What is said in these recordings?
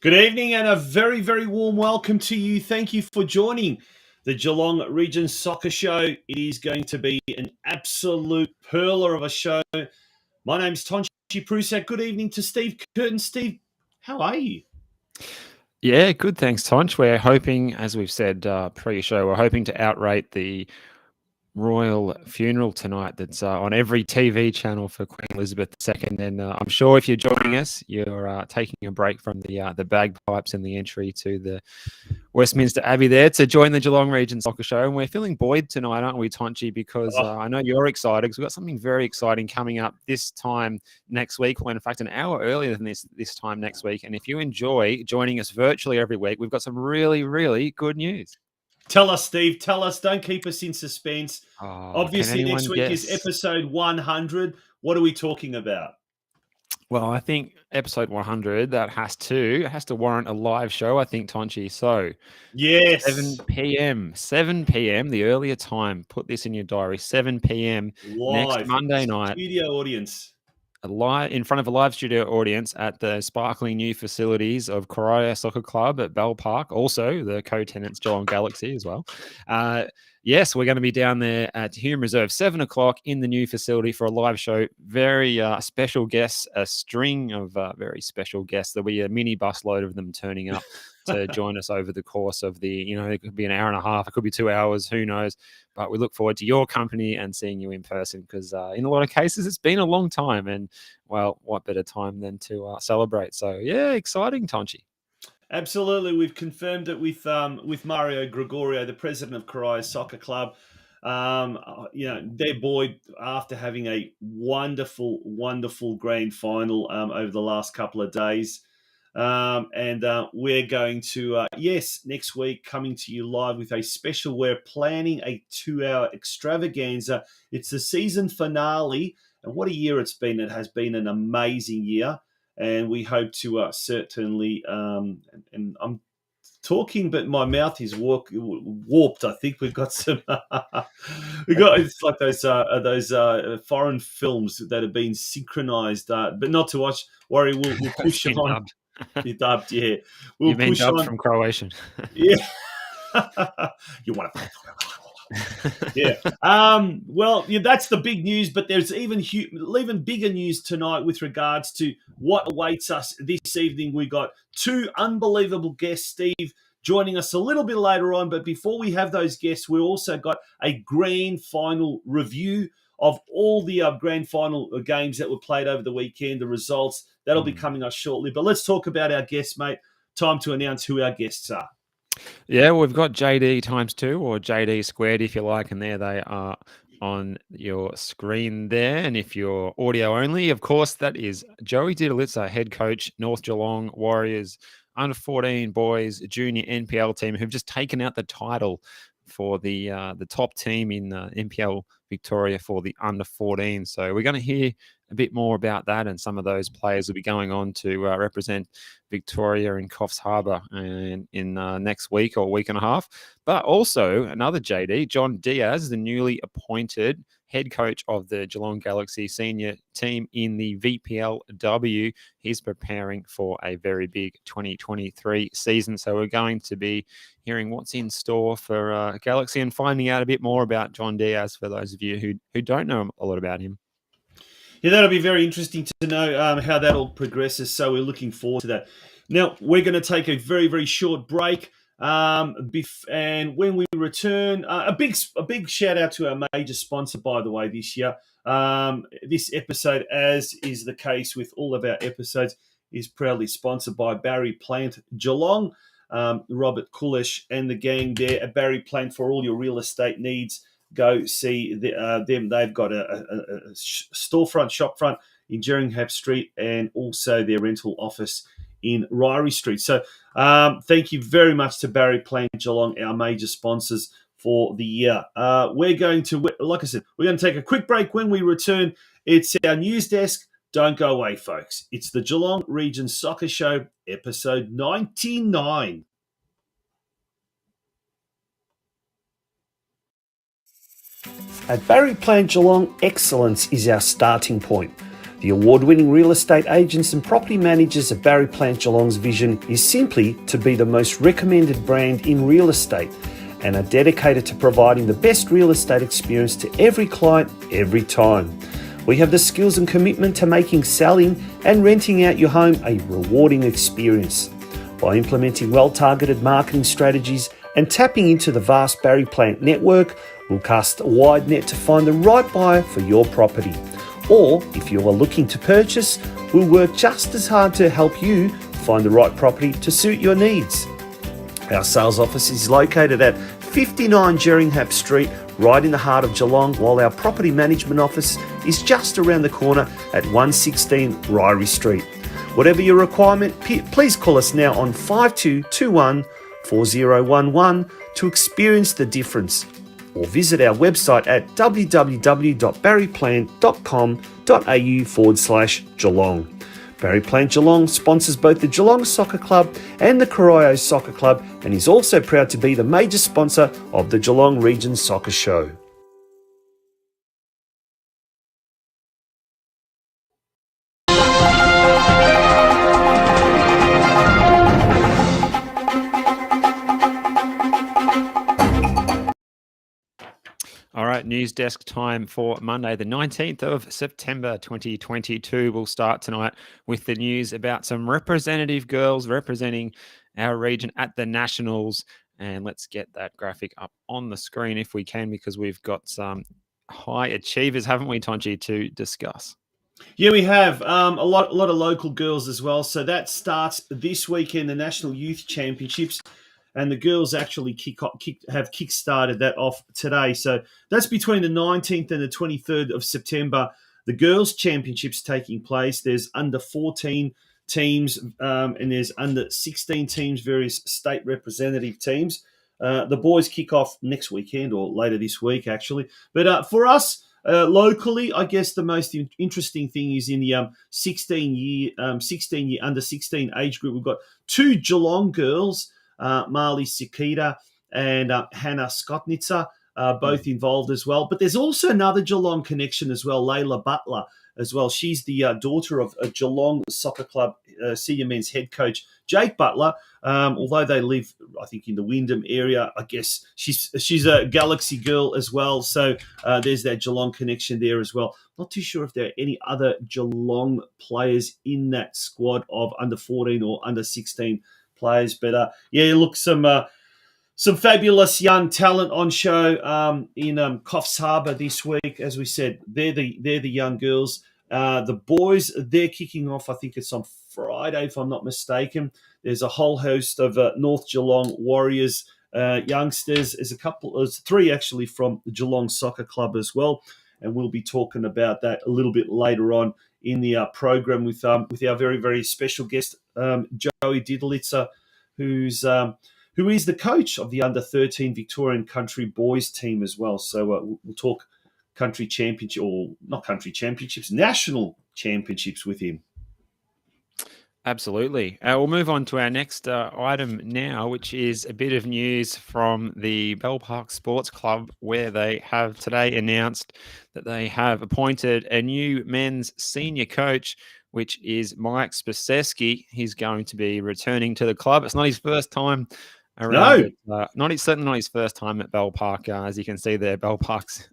Good evening and a very, very warm welcome to you. Thank you for joining the Geelong Region Soccer Show. It is going to be an absolute perler of a show. My name's Tonchi Prusak. Good evening to Steve Curtin. Steve, how are you? Yeah, good. Thanks, Tonch. We're hoping, as we've said pre-show, we're hoping to outrate the royal funeral tonight that's on every TV channel for Queen Elizabeth II. And I'm sure if you're joining us, you're taking a break from the bagpipes and the entry to the Westminster Abbey there to join the Geelong Region Soccer Show. And we're feeling buoyed tonight, aren't we, Tonchi? Because I know you're excited because we've got something very exciting coming up this time next week. Well, in fact, an hour earlier than this time next week. And if you enjoy joining us virtually every week, we've got some really, really good news. Tell us, Steve. Tell us. Don't keep us in suspense. Oh, Obviously, next week is episode 100. What are we talking about? Well, I think episode 100, that has to warrant a live show, I think, Tonchi. So, yes, 7 p.m, the earlier time. Put this in your diary, 7 p.m. live, next Monday night. Studio audience. In front of a live studio audience at the sparkling new facilities of Corio Soccer Club at Bell Park. Also, the co-tenants Geelong Galaxy as well. Yes, we're going to be down there at Hume Reserve, 7 o'clock in the new facility for a live show. Very special guests, a string of very special guests. There'll be a mini busload of them turning up to join us over the course of it could be an hour and a half, it could be 2 hours, who knows. But we look forward to your company and seeing you in person because in a lot of cases, it's been a long time. And, well, what better time than to celebrate? So, yeah, exciting, Tonchi. Absolutely. We've confirmed it with Mario Gregorio, the president of Corio Soccer Club. They're buoyed after having a wonderful, wonderful grand final over the last couple of days. We're going to, next week, coming to you live with a special. We're planning a 2-hour extravaganza. It's the season finale. And what a year it's been. It has been an amazing year. And we hope to certainly, and I'm talking, but my mouth is warped. I think we've got some, it's like those foreign films that have been synchronized, but not to watch. We'll push on. You're dubbed, yeah. You've been dubbed from Croatian. Yeah. You want to yeah. That's the big news, but there's even bigger news tonight with regards to what awaits us this evening. We got 2 unbelievable guests, Steve, joining us a little bit later on. But before we have those guests, we also got a grand final review of all the grand final games that were played over the weekend, the results. That'll be coming up shortly. But let's talk about our guests, mate. Time to announce who our guests are. Yeah, we've got JD times 2 or JD squared, if you like, and there they are on your screen there. And if you're audio only, of course, that is JOEY DIDULICA, head coach, North Geelong Warriors under-14 boys junior NPL team, who've just taken out the title for the top team in NPL Victoria for the under-14. So we're going to hear a bit more about that, and some of those players will be going on to represent Victoria in Coffs Harbour in next week or week and a half. But also another JD, JOHN DIAZ, the newly appointed head coach of the Geelong Galaxy senior team in the VPLW. He's preparing for a very big 2023 season. So we're going to be hearing what's in store for Galaxy and finding out a bit more about JOHN DIAZ for those of you who don't know a lot about him. Yeah, that'll be very interesting to know how that all progresses. So we're looking forward to that. Now, we're going to take a very, very short break. And when we return, a big shout out to our major sponsor, by the way, this year. This episode, as is the case with all of our episodes, is proudly sponsored by Barry Plant Geelong. Robert Kulish and the gang there at Barry Plant for all your real estate needs. Go see them. They've got a storefront, shopfront in Jeringhap Street and also their rental office in Ryrie Street. So thank you very much to Barry Plant Geelong, our major sponsors for the year. We're going to, like I said, we're going to take a quick break. When we return, it's our news desk. Don't go away, folks. It's the Geelong Region Soccer Show, episode 99. At Barry Plant Geelong, excellence is our starting point. The award-winning real estate agents and property managers at Barry Plant Geelong's vision is simply to be the most recommended brand in real estate and are dedicated to providing the best real estate experience to every client every time. We have the skills and commitment to making selling and renting out your home a rewarding experience. By implementing well-targeted marketing strategies and tapping into the vast Barry Plant network, we'll cast a wide net to find the right buyer for your property. Or, if you are looking to purchase, we'll work just as hard to help you find the right property to suit your needs. Our sales office is located at 59 Jeringhap Street, right in the heart of Geelong, while our property management office is just around the corner at 116 Ryrie Street. Whatever your requirement, please call us now on 5221 4011 to experience the difference, or visit our website at www.barryplant.com.au/Geelong. Barry Plant Geelong sponsors both the Geelong Soccer Club and the Corio Soccer Club and is also proud to be the major sponsor of the Geelong Region Soccer Show. All right, news desk time for Monday, the 19th of September 2022. We'll start tonight with the news about some representative girls representing our region at the Nationals. And let's get that graphic up on the screen if we can, because we've got some high achievers, haven't we, Tonchi, to discuss? Yeah, we have a lot of local girls as well. So that starts this weekend, the National Youth Championships. And the girls actually have kick-started that off today. So that's between the 19th and the 23rd of September. The girls' championships taking place. There's under 14 teams and there's under 16 teams, various state representative teams. The boys kick off next weekend or later this week, actually. But for us, locally, I guess the most interesting thing is in the 16 year under 16 age group. We've got two Geelong girls, Marley Sikita and Hannah Skotnitzer, both involved as well. But there's also another Geelong connection as well, Layla Butler as well. She's the daughter of a Geelong Soccer Club senior men's head coach, Jake Butler. Although they live, I think, in the Wyndham area, I guess she's a Galaxy girl as well. So there's that Geelong connection there as well. Not too sure if there are any other Geelong players in that squad of under 14 or under 16 players, but look, some fabulous young talent on show in Coffs Harbour this week. As we said, they're the young girls. The boys, they're kicking off. I think it's on Friday, if I'm not mistaken. There's a whole host of North Geelong Warriors youngsters. There's three actually from the Geelong Soccer Club as well, and we'll be talking about that a little bit later on in the program with our very, very special guest, JOEY DIDULICA, who is the coach of the under-13 Victorian Country Boys team as well. So we'll talk country championship, or not country championships, national championships with him. Absolutely. We'll move on to our next item now, which is a bit of news from the Bell Park Sports Club, where they have today announced that they have appointed a new men's senior coach, which is Mike Spaseski. He's going to be returning to the club. It's not his first time around No. it. Certainly not his first time at Bell Park. As you can see there, Bell Park's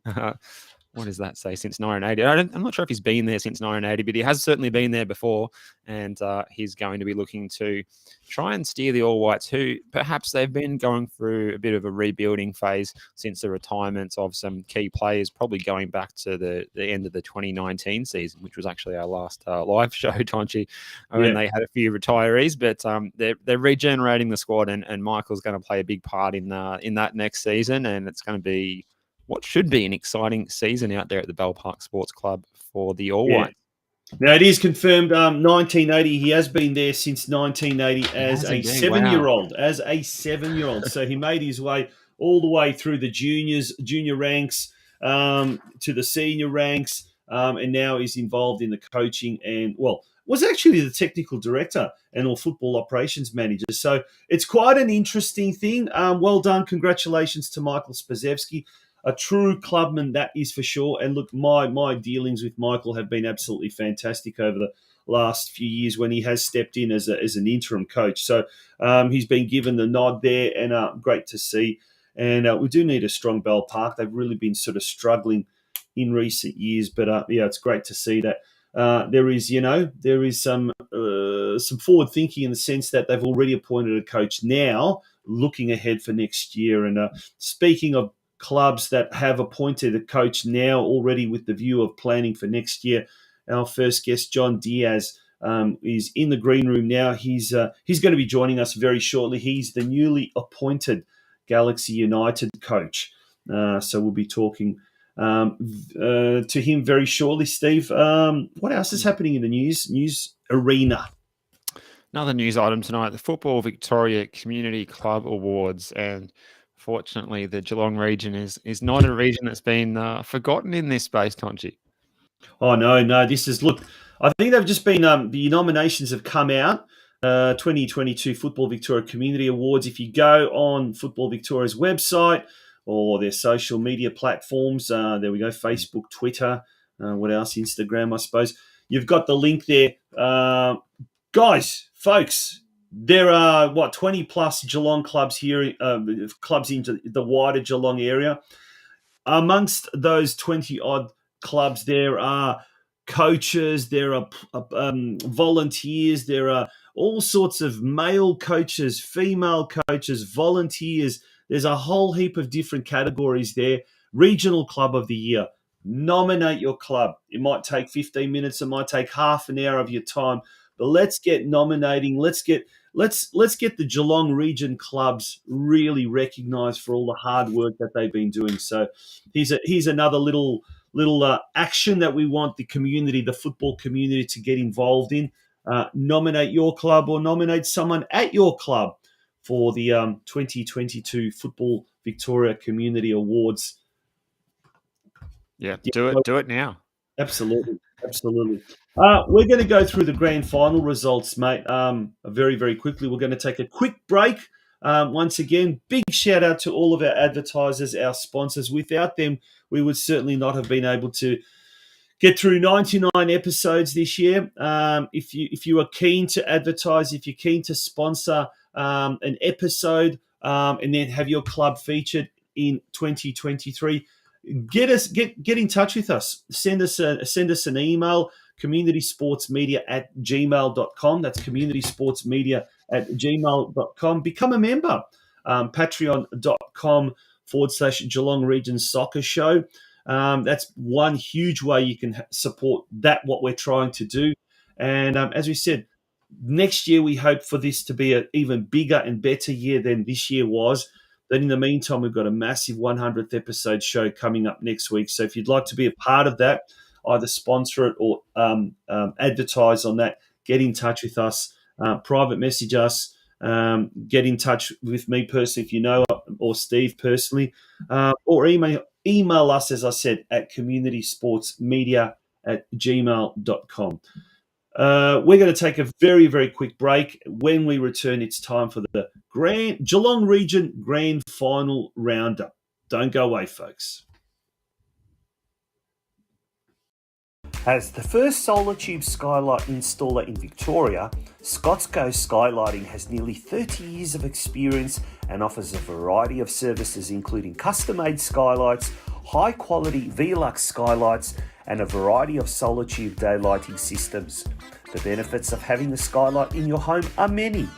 what does that say? Since 1980. I'm not sure if he's been there since 1980, but he has certainly been there before. And he's going to be looking to try and steer the All Whites, who perhaps they've been going through a bit of a rebuilding phase since the retirements of some key players, probably going back to the end of the 2019 season, which was actually our last live show, Tonchi, when they had a few retirees. But they're regenerating the squad, and Michael's going to play a big part in that next season, and it's going to be what should be an exciting season out there at the Bell Park Sports Club for the All Whites. Now, it is confirmed 1980. He has been there since 1980 as a 7-year-old. Wow. As a 7-year-old. So he made his way all the way through the junior ranks to the senior ranks, and now is involved in the coaching and, was actually the technical director and all football operations manager. So it's quite an interesting thing. Well done. Congratulations to Michael Spazewski. A true clubman, that is for sure. And look, my dealings with Michael have been absolutely fantastic over the last few years when he has stepped in as an interim coach. So he's been given the nod there, and great to see. And we do need a strong Bell Park. They've really been sort of struggling in recent years, but it's great to see that there is some forward thinking in the sense that they've already appointed a coach now, looking ahead for next year. And speaking of clubs that have appointed a coach now already with the view of planning for next year, our first guest, JOHN DIAZ, is in the green room now. He's going to be joining us very shortly. He's the newly appointed Galaxy United coach. So we'll be talking to him very shortly. Steve, what else is happening in the news arena? Another news item tonight, the Football Victoria Community Club Awards. And fortunately, the Geelong region is not a region that's been forgotten in this space, Tonchi. Oh, no. This is, look, I think they've just been, the nominations have come out. 2022 Football Victoria Community Awards. If you go on Football Victoria's website or their social media platforms, there we go, Facebook, Twitter, what else? Instagram, I suppose. You've got the link there. Guys, folks, there are, 20 plus Geelong clubs here, clubs into the wider Geelong area. Amongst those 20 odd clubs, there are coaches, there are volunteers, there are all sorts of male coaches, female coaches, volunteers. There's a whole heap of different categories there. Regional Club of the Year. Nominate your club. It might take 15 minutes. It might take half an hour of your time. But let's get nominating. Let's get the Geelong region clubs really recognised for all the hard work that they've been doing. So here's another little action that we want the community, the football community, to get involved in. Nominate your club or nominate someone at your club for the 2022 Football Victoria Community Awards. Yeah, do it now. Absolutely. We're going to go through the grand final results, mate, very, very quickly. We're going to take a quick break. Once again, big shout out to all of our advertisers, our sponsors. Without them, we would certainly not have been able to get through 99 episodes this year. If you are keen to advertise, if you're keen to sponsor an episode and then have your club featured in 2023, get in touch with us. Send us an email, communitysportsmedia@gmail.com. That's communitysportsmedia@gmail.com. Become a member. Patreon.com/Geelong Region Soccer Show. That's one huge way you can support what we're trying to do. And as we said, next year we hope for this to be an even bigger and better year than this year was. But in the meantime, we've got a massive 100th episode show coming up next week. So if you'd like to be a part of that, either sponsor it or advertise on that, get in touch with us, private message us, get in touch with me personally if you know, or Steve personally, or email us, as I said, at communitysportsmedia@gmail.com. We're going to take a very, very quick break. When we return, it's time for the Geelong Region Grand Final Roundup. Don't go away, folks. As the first solar tube skylight installer in Victoria, Scotsco Skylighting has nearly 30 years of experience and offers a variety of services including custom-made skylights, high-quality Velux skylights, and a variety of solar tube daylighting systems. The benefits of having the skylight in your home are many.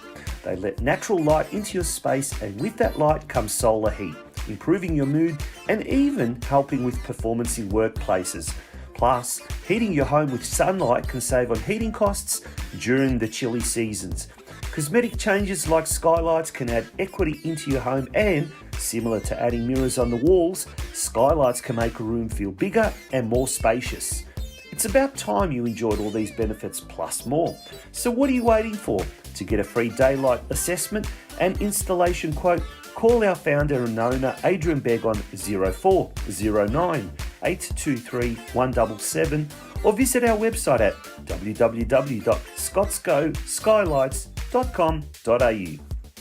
They let natural light into your space, and with that light comes solar heat, improving your mood and even helping with performance in workplaces. Plus, heating your home with sunlight can save on heating costs during the chilly seasons. Cosmetic changes like skylights can add equity into your home, and, similar to adding mirrors on the walls, skylights can make a room feel bigger and more spacious. It's about time you enjoyed all these benefits plus more. So what are you waiting for? To get a free daylight assessment and installation quote, call our founder and owner Adrian Begg on 0409 823 177 or visit our website at www.scotscoskylights.com.au.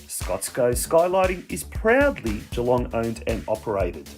Scotsco Skylighting is proudly Geelong owned and operated.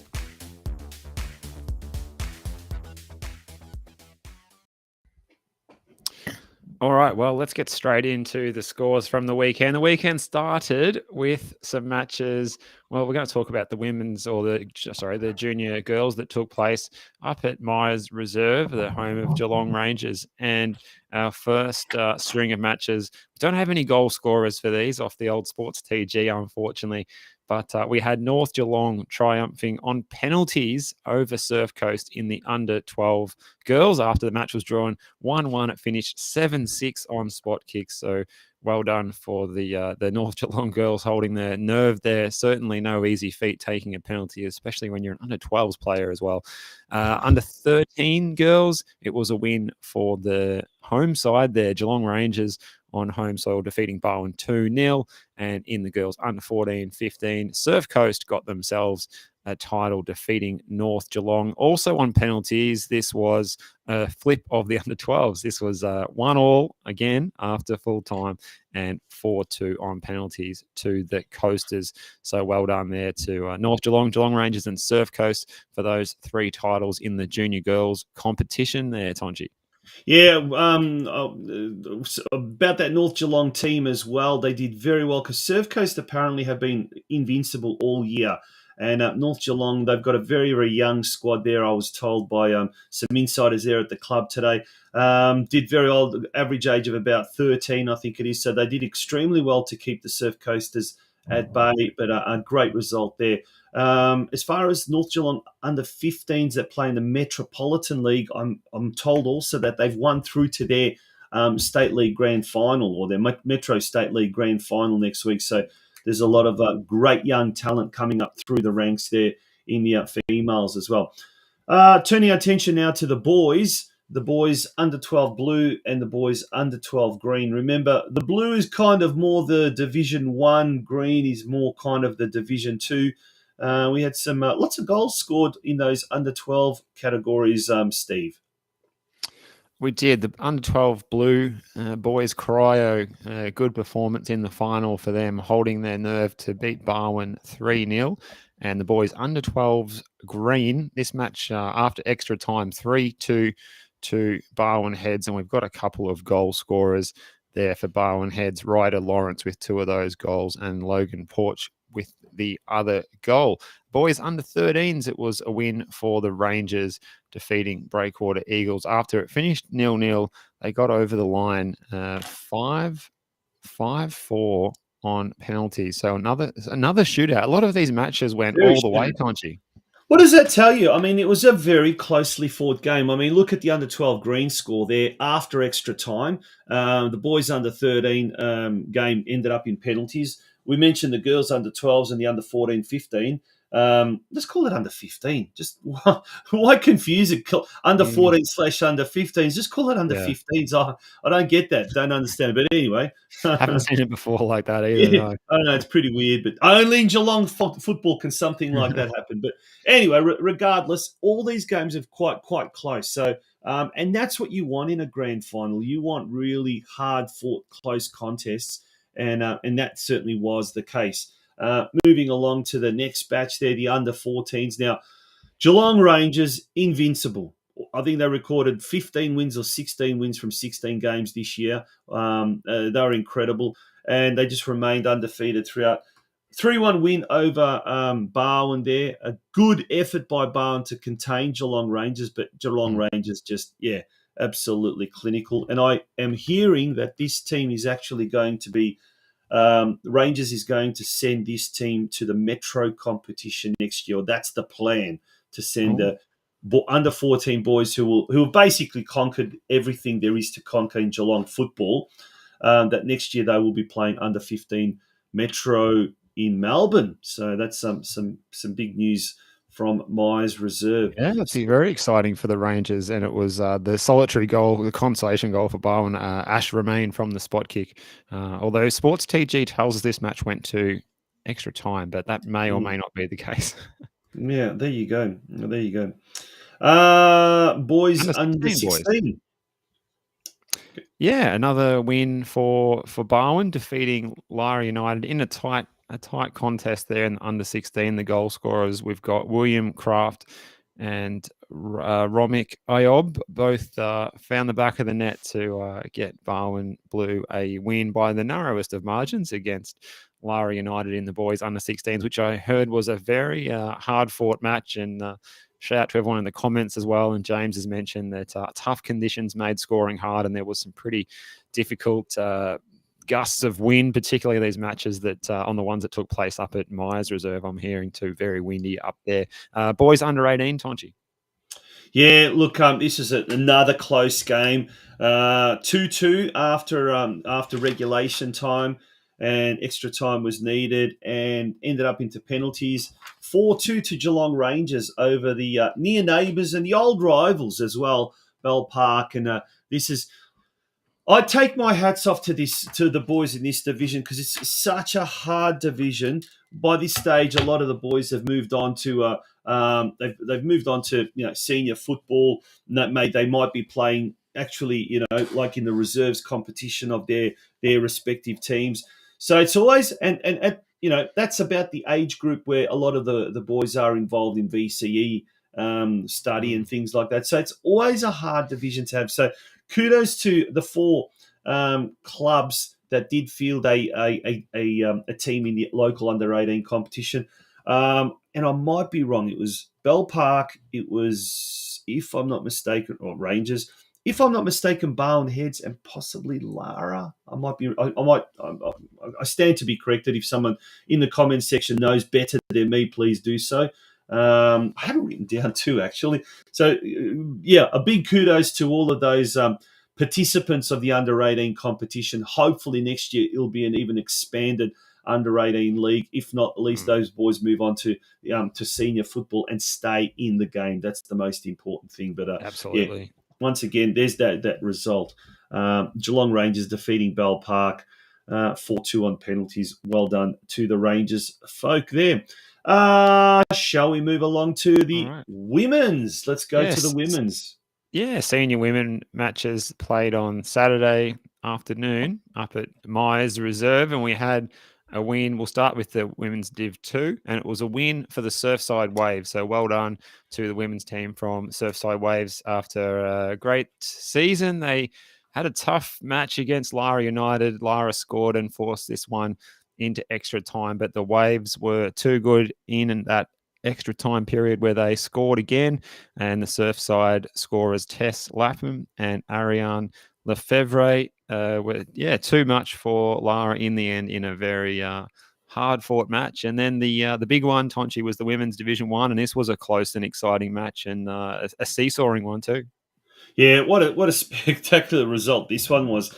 All right, well, let's get straight into the scores from the weekend. The weekend started with some matches. Well, we're going to talk about the women's or the junior girls that took place up at Myers Reserve, the home of Geelong Rangers. And our first string of matches, we don't have any goal scorers for these off the old Sports TG, unfortunately. But we had North Geelong triumphing on penalties over Surf Coast in the under-12 girls after the match was drawn 1-1. It finished 7-6 on spot kicks. So well done for the North Geelong girls holding their nerve there. Certainly no easy feat taking a penalty, especially when you're an under-12s player as well. Under-13 girls, it was a win for the home side there, Geelong Rangers, on home soil, defeating Barwon 2-0. And in the girls under 14-15, Surf Coast got themselves a title, defeating North Geelong. Also on penalties, this was a flip of the under 12s. This was 1-1 again after full time and 4-2 on penalties to the Coasters. So well done there to North Geelong, Geelong Rangers and Surf Coast for those 3 titles in the junior girls competition there, Tonji. Yeah, about that North Geelong team as well. They did very well because Surf Coast apparently have been invincible all year. And North Geelong, they've got a very, very young squad there, I was told by some insiders there at the club today. Did very well, average age of about 13, I think it is. So they did extremely well to keep the Surf Coasters at bay, but a great result there. As far as North Geelong under 15s that play in the Metropolitan League, I'm told also that they've won through to their State League Grand Final or their Metro State League Grand Final next week. So there's a lot of great young talent coming up through the ranks there in the females as well. Turning our attention now to the boys under 12 blue and the boys under 12 green. Remember, the blue is kind of more the Division 1, green is more kind of the Division 2. We had some lots of goals scored in those under 12 categories, Steve. We did. The under-12 blue boys cryo, good performance in the final for them, holding their nerve to beat Barwon 3-0. And the boys under-12s green, this match after extra time, 3-2 to Barwon Heads. And we've got a couple of goal scorers there for Barwon Heads. Ryder Lawrence with 2 of those goals and Logan Porch with the other goal. Boys under 13s, it was a win for the Rangers, defeating Breakwater Eagles. After it finished 0-0, they got over the line 5-4 on penalties. So another shootout. A lot of these matches went all the way, Conchi. What does that tell you? I mean, it was a very closely fought game. I mean, look at the under 12 green score there after extra time. The boys under 13 game ended up in penalties. We mentioned the girls under 12s and the under 14-15. Let's call it under 15. Just why confuse it? Under 14/under 15s. Just call it under 15s. I don't get that. Don't understand. But anyway, haven't seen it before like that either. yeah, No. I don't know. It's pretty weird, but only in Geelong football can something like that happen. But anyway, regardless, all these games are quite close. So, and that's what you want in a grand final. You want really hard fought, close contests, and that certainly was the case. Moving along to the next batch there, the under 14s. Now, Geelong Rangers, invincible. I think they recorded 15 wins or 16 wins from 16 games this year. They were incredible, and they just remained undefeated throughout. 3-1 win over Barwon there. A good effort by Barwon to contain Geelong Rangers, but Geelong Rangers just, absolutely clinical. And I am hearing that this team is actually going to be Rangers is going to send this team to the Metro competition next year. That's the plan, to send the under 14 boys who have basically conquered everything there is to conquer in Geelong football. That next year they will be playing under 15 Metro in Melbourne. So that's some big news from Myers Reserve. Yeah, that's very exciting for the Rangers. And it was the solitary goal, the consolation goal for Barwon, Ash Remain from the spot kick. Although Sports TG tells us this match went to extra time, but that may or may not be the case. Yeah, there you go. Boys under 16. Yeah, another win for Barwon, defeating Lara United in a tight contest there in under 16. The goal scorers, we've got William Kraft and Romik Ayob, both found the back of the net to get Barwon Blue a win by the narrowest of margins against Lara United in the boys under 16s, which I heard was a very hard-fought match. And shout out to everyone in the comments as well. And James has mentioned that tough conditions made scoring hard, and there was some pretty difficult gusts of wind, particularly these matches that on the ones that took place up at Myers Reserve. I'm hearing too, very windy up there. Boys under 18, Tonchi. Yeah, look, this is another close game. 2-2 after regulation time, and extra time was needed, and ended up into penalties. 4-2 to Geelong Rangers over the near neighbours and the old rivals as well, Bell Park. And this is, I take my hats off to the boys in this division, because it's such a hard division. By this stage, a lot of the boys have moved on to they've moved on to senior football. They might be playing actually like in the reserves competition of their respective teams. So it's always and that's about the age group where a lot of the boys are involved in VCE study and things like that. So it's always a hard division to have. So kudos to the four clubs that did field a team in the local under 18 competition. And I might be wrong. It was Bell Park. It was, if I'm not mistaken, or Rangers. If I'm not mistaken, Barwon Heads and possibly Lara. I stand to be corrected. If someone in the comments section knows better than me, please do so. I have it written down too, actually. So, a big kudos to all of those participants of the under 18 competition. Hopefully next year it'll be an even expanded under 18 league. If not, at least those boys move on to senior football and stay in the game. That's the most important thing. But absolutely. Once again, there's that result. Geelong Rangers defeating Bell Park 4-2 on penalties. Well done to the Rangers folk there. Shall we move along to the women's? Let's go to the women's. Yeah, senior women matches played on Saturday afternoon up at Myers Reserve, and we had a win. We'll start with the women's Div 2, and it was a win for the Surfside Waves. So well done to the women's team from Surfside Waves after a great season. They had a tough match against Lara United. Lara scored and forced this one into extra time, but the Waves were too good in that extra time period where they scored again, and the Surfside scorers Tess Lapham and Ariane Lefevre were too much for Lara in the end in a very hard fought match. And then the big one, Tonchi, was the women's Division 1, and this was a close and exciting match, and a seesawing one too. Yeah, what a spectacular result this one was.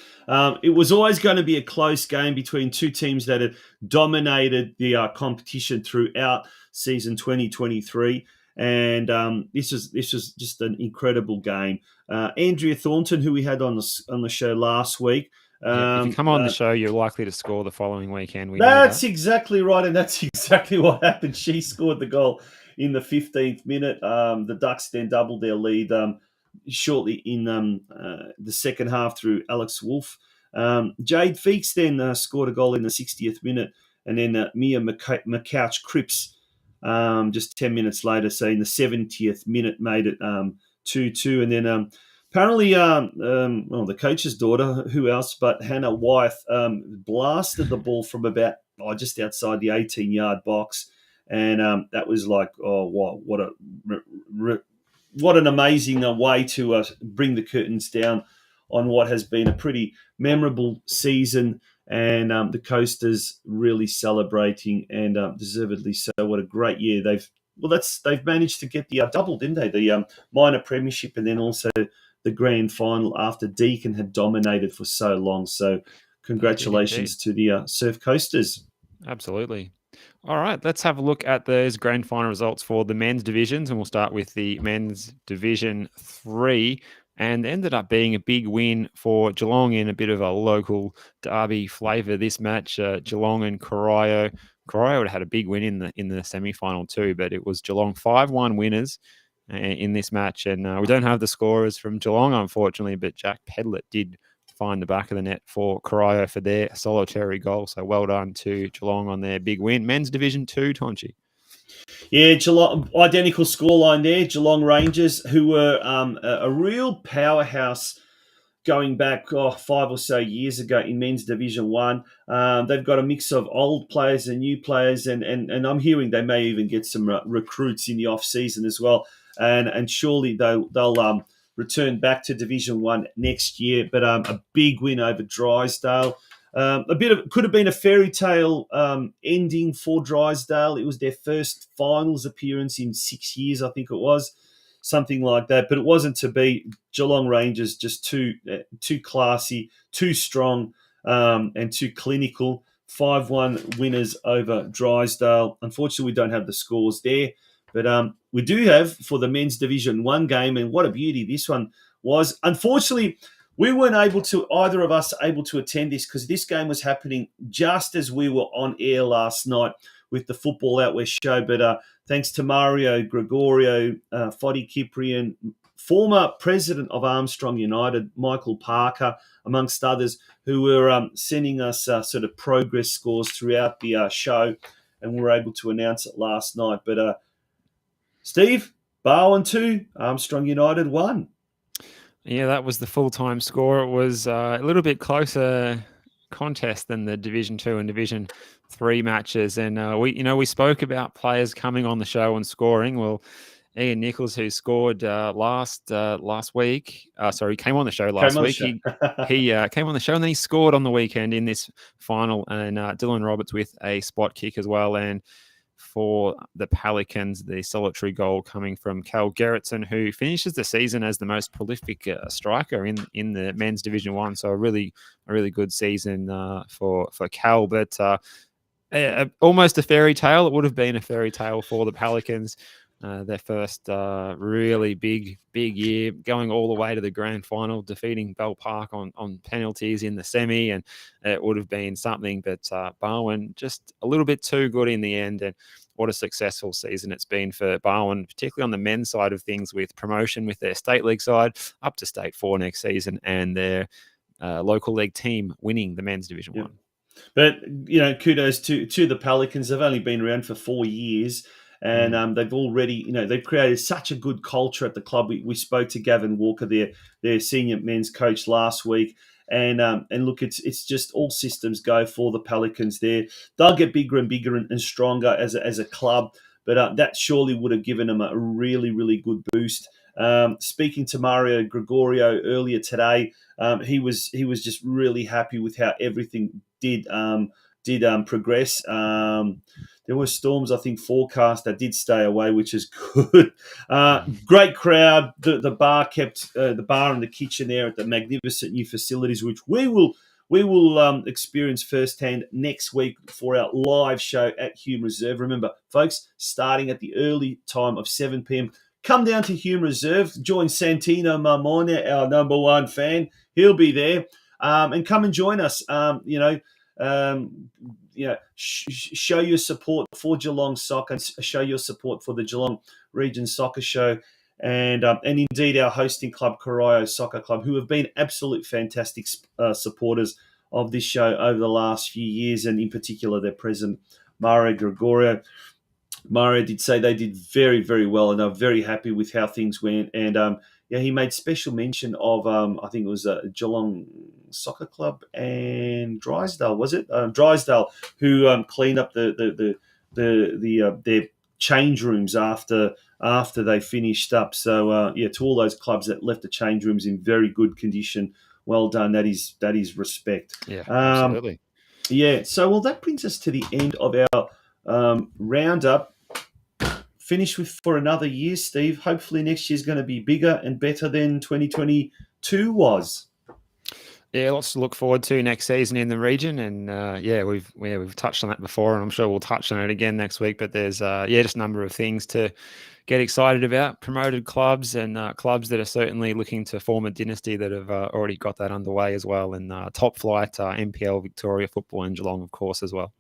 It was always going to be a close game between two teams that had dominated the competition throughout season 2023, and this was just an incredible game. Andrea Thornton, who we had on the show last week. Yep. If you come on the uh, show, you're likely to score the following weekend. We know that's that. exactly right, and that's exactly what happened. She scored the goal in the 15th minute. The Ducks then doubled their lead shortly in the second half through Alex Wolf. Jade Feeks then scored a goal in the 60th minute, and then Mia McCouch Cripps just 10 minutes later, so in the 70th minute, made it 2-2. And then apparently, well, the coach's daughter, who else but Hannah Wyeth, blasted the ball from about just outside the 18-yard box, and that was like, oh, what an amazing way to bring the curtains down on what has been a pretty memorable season, and the Coasters really celebrating, and deservedly so. What a great year they've managed to get the double, didn't they? The minor premiership, and then also the grand final after Deakin had dominated for so long. So congratulations to the Surf Coasters. Absolutely. All right, let's have a look at those grand final results for the men's divisions, and we'll start with the men's Division 3. And ended up being a big win for Geelong in a bit of a local derby flavour this match. Geelong and Corio. Corio would have had a big win in the semi-final too, but it was Geelong 5-1 winners in this match. And we don't have the scorers from Geelong, unfortunately, but Jack Pedlett did find the back of the net for Corio for their solitary goal. So well done to Geelong on their big win. Men's Division 2, Tonchi. Yeah, Geelong, identical scoreline there. Geelong Rangers, who were a real powerhouse going back 5 or so years ago in men's Division 1. They've got a mix of old players and new players, and I'm hearing they may even get some recruits in the off-season as well. And surely they'll return back to Division 1 next year. But a big win over Drysdale. Could have been a fairy tale ending for Drysdale. It was their first finals appearance in 6 years, I think it was, something like that. But it wasn't to be. Geelong Rangers just too classy, too strong, and too clinical. 5-1 winners over Drysdale. Unfortunately, we don't have the scores there, but we do have for the men's Division 1 game, and what a beauty this one was. Unfortunately, we weren't either of us able to attend this because this game was happening just as we were on air last night with the Football Out West show. But thanks to Mario Gregorio, Foddy Kiprian, former president of Armstrong United, Michael Parker, amongst others, who were sending us sort of progress scores throughout the show, and we were able to announce it last night. But Steve, Barwon 2, Armstrong United 1. Yeah, that was the full-time score. It was a little bit closer contest than the Division 2 and Division 3 matches. And we spoke about players coming on the show and scoring. Well, Ian Nichols, who scored last week, he came on the show last week. He came on the show, and then he scored on the weekend in this final. And Dylan Roberts with a spot kick as well. And for the Pelicans, the solitary goal coming from Cal Gerritsen, who finishes the season as the most prolific striker in the men's Division 1. So a really good season for Cal. But almost a fairy tale. It would have been a fairy tale for the Pelicans. Their first really big year, going all the way to the grand final, defeating Bell Park on penalties in the semi, and it would have been something. But Barwon just a little bit too good in the end, and what a successful season it's been for Barwon, particularly on the men's side of things, with promotion with their state league side up to State 4 next season, and their local league team winning the men's Division 1. But kudos to the Pelicans. They've only been around for 4 years. And they've already, they've created such a good culture at the club. We spoke to Gavin Walker, their senior men's coach, last week, and look, it's just all systems go for the Pelicans there. They'll get bigger and bigger and stronger as a club, but that surely would have given them a really, really good boost. Speaking to Mario Gregorio earlier today, he was just really happy with how everything did did progress. There were storms, I think, forecast that did stay away, which is good. Great crowd. The bar kept the bar and the kitchen there at the magnificent new facilities, which we will experience firsthand next week for our live show at Hume Reserve. Remember, folks, starting at the early time of 7 p.m. Come down to Hume Reserve. Join Santino Mamone, our number one fan. He'll be there, and come and join us. Show your support for Geelong Soccer and show your support for the Geelong Region Soccer Show and indeed our hosting club, Corio Soccer Club, who have been absolute fantastic supporters of this show over the last few years, and in particular their president, Mario Gregorio. Mario did say they did very, very well, and they're very happy with how things went. And he made special mention of I think it was Geelong Soccer Club and Drysdale, was it? Drysdale, who cleaned up their change rooms after they finished up. So to all those clubs that left the change rooms in very good condition, well done. That is respect. Yeah, absolutely. So that brings us to the end of our roundup. Finished with for another year, Steve. Hopefully next year's going to be bigger and better than 2022 was. Yeah, lots to look forward to next season in the region, and we've touched on that before, and I'm sure we'll touch on it again next week. But there's just a number of things to get excited about. Promoted clubs and clubs that are certainly looking to form a dynasty that have already got that underway as well, and top flight NPL Victoria football in Geelong, of course, as well.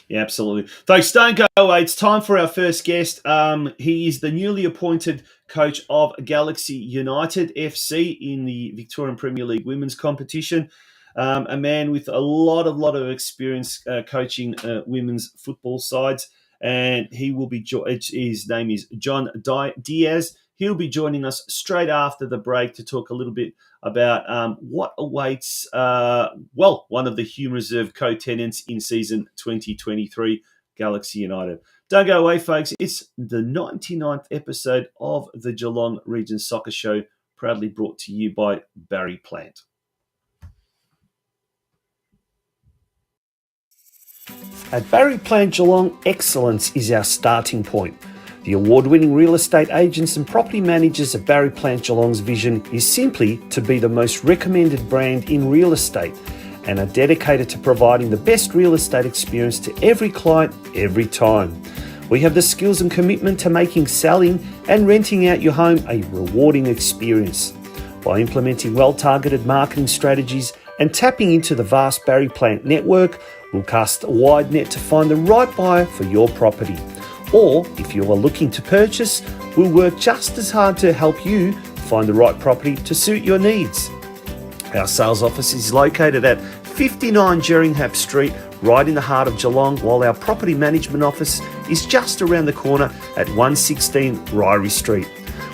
Yeah, absolutely. Folks, don't go away. It's time for our first guest. He is the newly appointed coach of Galaxy United FC in the Victorian Premier League women's competition. A man with a lot of experience coaching women's football sides. And he will be, his name is JOHN DIAZ. He'll be joining us straight after the break to talk a little bit about what awaits, one of the Hume Reserve co-tenants in season 2023, Galaxy United. Don't go away, folks. It's the 99th episode of the Geelong Region Soccer Show, proudly brought to you by Barry Plant. At Barry Plant Geelong, excellence is our starting point. The award-winning real estate agents and property managers at Barry Plant Geelong's vision is simply to be the most recommended brand in real estate and are dedicated to providing the best real estate experience to every client every time. We have the skills and commitment to making selling and renting out your home a rewarding experience. By implementing well-targeted marketing strategies and tapping into the vast Barry Plant network, we'll cast a wide net to find the right buyer for your property. Or, if you are looking to purchase, we'll work just as hard to help you find the right property to suit your needs. Our sales office is located at 59 Jeringhap Street, right in the heart of Geelong, while our property management office is just around the corner at 116 Ryrie Street.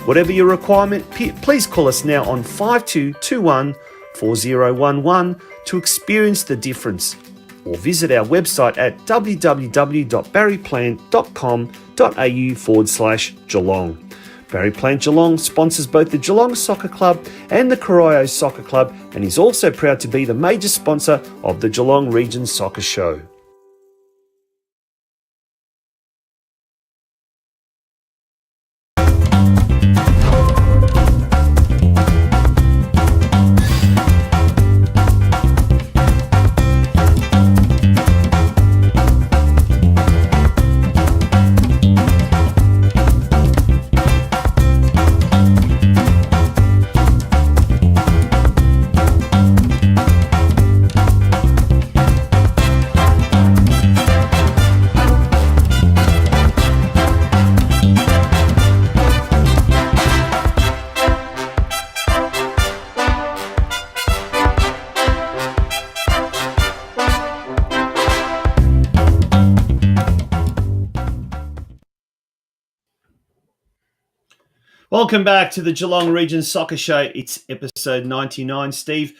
Whatever your requirement, please call us now on 5221 4011 to experience the difference, or visit our website at www.barryplant.com.au/Geelong. Barry Plant Geelong sponsors both the Geelong Soccer Club and the Corio Soccer Club, and is also proud to be the major sponsor of the Geelong Region Soccer Show. Welcome back to the Geelong Region Soccer Show. It's episode 99. Steve,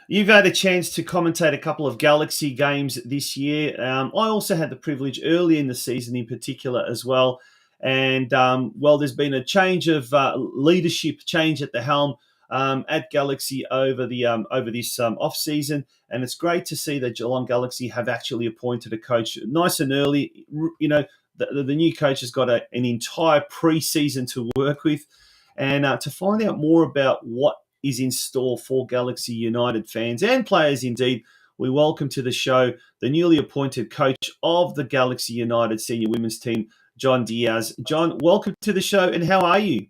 you've had a chance to commentate a couple of Galaxy games this year. I also had the privilege early in the season in particular as well. And, there's been a change of leadership, change at the helm at Galaxy over this off season, and it's great to see that Geelong Galaxy have actually appointed a coach nice and early. You know, the new coach has got an entire pre-season to work with, and to find out more about what is in store for Galaxy United fans and players indeed, we welcome to the show the newly appointed coach of the Galaxy United senior women's team, JOHN DIAZ. John, welcome to the show, and how are you?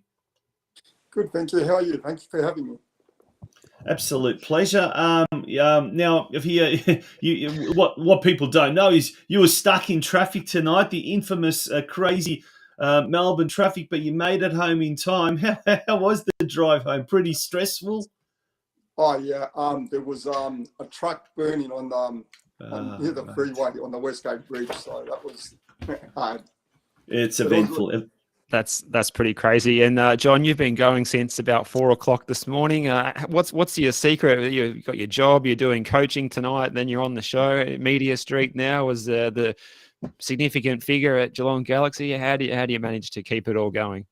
Good, thank you. How are you? Thank you for having me. Absolute pleasure. Now, if what people don't know is you were stuck in traffic tonight, the infamous crazy Melbourne traffic, but you made it home in time. How was the drive home? Pretty stressful? Oh yeah, there was a truck burning on near the freeway on the Westgate Bridge, so that was hard. It's eventful. That's pretty crazy. And John, you've been going since about 4 o'clock this morning. What's your secret? You've got your job, you're doing coaching tonight, then you're on the show. Media Street now was the significant figure at Geelong Galaxy. How do you manage to keep it all going?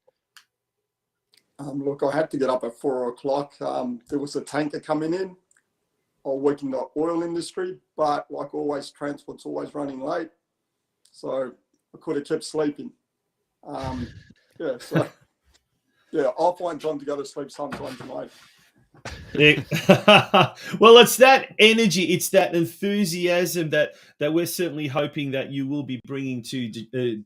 Look, I had to get up at 4 o'clock. There was a tanker coming in. I work in the oil industry, but like always, transport's always running late. So I could have kept sleeping. I'll find time to go to sleep sometime tonight. Yeah. Well, it's that energy, it's that enthusiasm that we're certainly hoping that you will be bringing to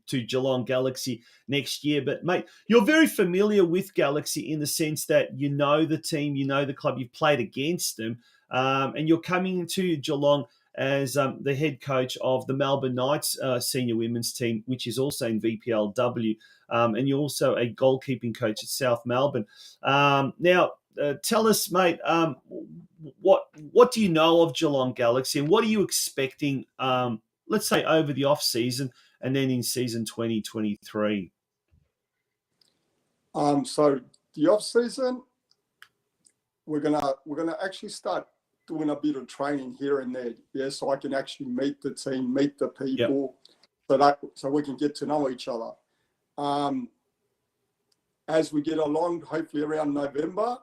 Geelong Galaxy next year. But mate, you're very familiar with Galaxy in the sense that you know the team, you know the club, you've played against them, and you're coming to Geelong as the head coach of the Melbourne Knights senior women's team, which is also in VPLW, and you're also a goalkeeping coach at South Melbourne. Now, tell us, mate, what do you know of Geelong Galaxy, and what are you expecting, let's say, over the off-season and then in season 2023? So the off-season, we're gonna actually start doing a bit of training here and there, so I can actually meet the team, meet the people, so we can get to know each other. As we get along, hopefully around November,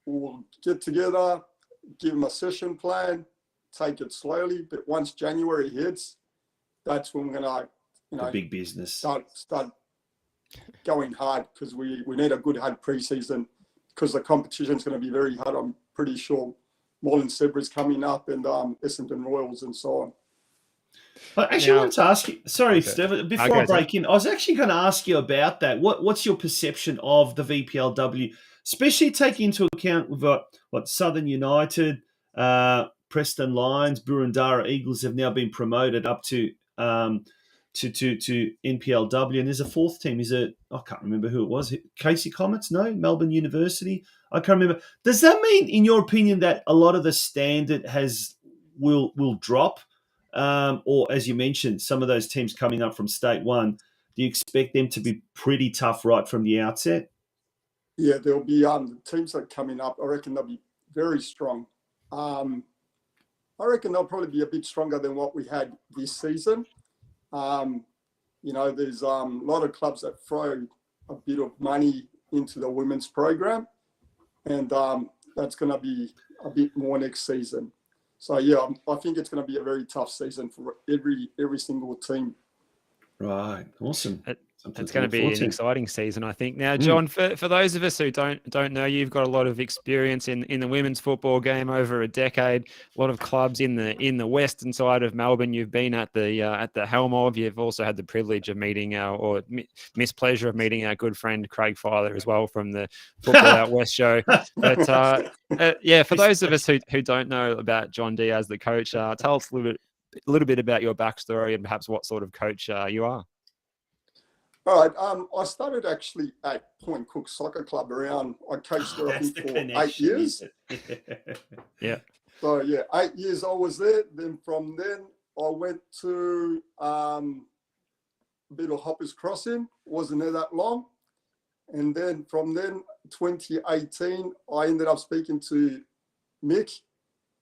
we'll get together, give them a session plan, take it slowly. But once January hits, that's when we're gonna, the big business start going hard, because we need a good hard pre-season, because the competition's going to be very hard. I'm pretty sure Moreland Sebra's coming up, and Essendon Royals and so on. I actually wanted to ask you, sorry, Steve, before I break in, I was actually going to ask you about that. What's your perception of the VPLW, especially taking into account we've got Southern United, Preston Lions, Burundara Eagles have now been promoted up to NPLW, and there's a fourth team. I can't remember who it was. Casey Comets? No, Melbourne University. I can't remember. Does that mean, in your opinion, that a lot of the standard will drop? Or, as you mentioned, some of those teams coming up from State 1, do you expect them to be pretty tough right from the outset? Yeah, there'll be teams that are coming up. I reckon they'll be very strong. I reckon they'll probably be a bit stronger than what we had this season. There's a lot of clubs that throw a bit of money into the women's program, and that's going to be a bit more next season. So yeah, I think it's going to be a very tough season for every single team. Right, awesome. It's going to be an exciting season, I think. Now, John, for those of us who don't know, you've got a lot of experience in the women's football game over a decade. A lot of clubs in the western side of Melbourne. You've been at the helm of. You've also had the privilege of meeting mispleasure of meeting our good friend Craig Filer as well from the Football Out West show. But for those of us who don't know about John Diaz, the coach, tell us a little bit about your backstory and perhaps what sort of coach you are. All right. I started actually at Point Cook Soccer Club I coached there for 8 years. Yeah. So yeah, 8 years I was there. Then from then I went to a bit of Hoppers Crossing. Wasn't there that long. And then from then, 2018, I ended up speaking to Mick,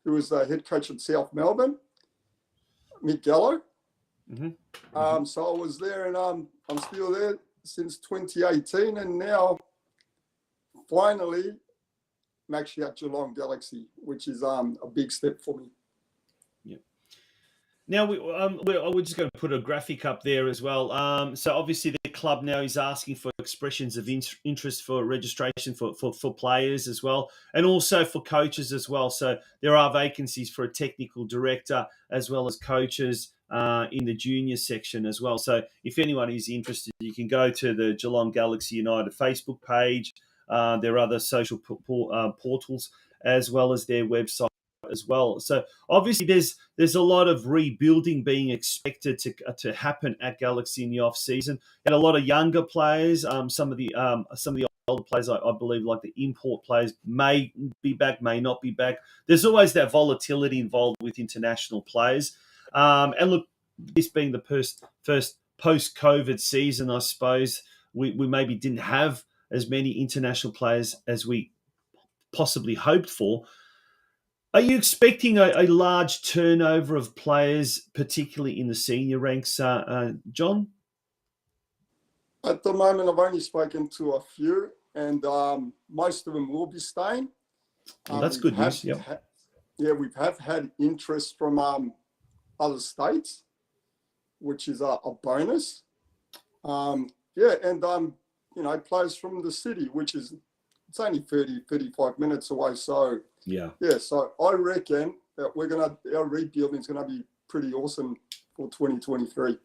who was the head coach at South Melbourne, Mick Gallo. Mm-hmm. So I was there, and I'm still there since 2018, and now finally I'm actually at Geelong Galaxy, which is a big step for me. Now, we're just going to put a graphic up there as well. So obviously the club now is asking for expressions of interest for registration for players as well, and also for coaches as well. So there are vacancies for a technical director as well as coaches in the junior section as well. So if anyone is interested, you can go to the Geelong Galaxy United Facebook page. There are other social portals as well as their website as well. So obviously there's a lot of rebuilding being expected to happen at Galaxy in the off season, and a lot of younger players. Some of the older players, I believe, like the import players, may be back, may not be back. There's always that volatility involved with international players. And look, this being the first post-COVID season, I suppose we maybe didn't have as many international players as we possibly hoped for. Are you expecting a large turnover of players, particularly in the senior ranks, John? At the moment, I've only spoken to a few, and most of them will be staying. Well, that's good news. We have had interest from other states, which is a bonus. And players from the city, which is it's only 35 minutes away. So so I reckon that our rebuilding is gonna be pretty awesome for 2023.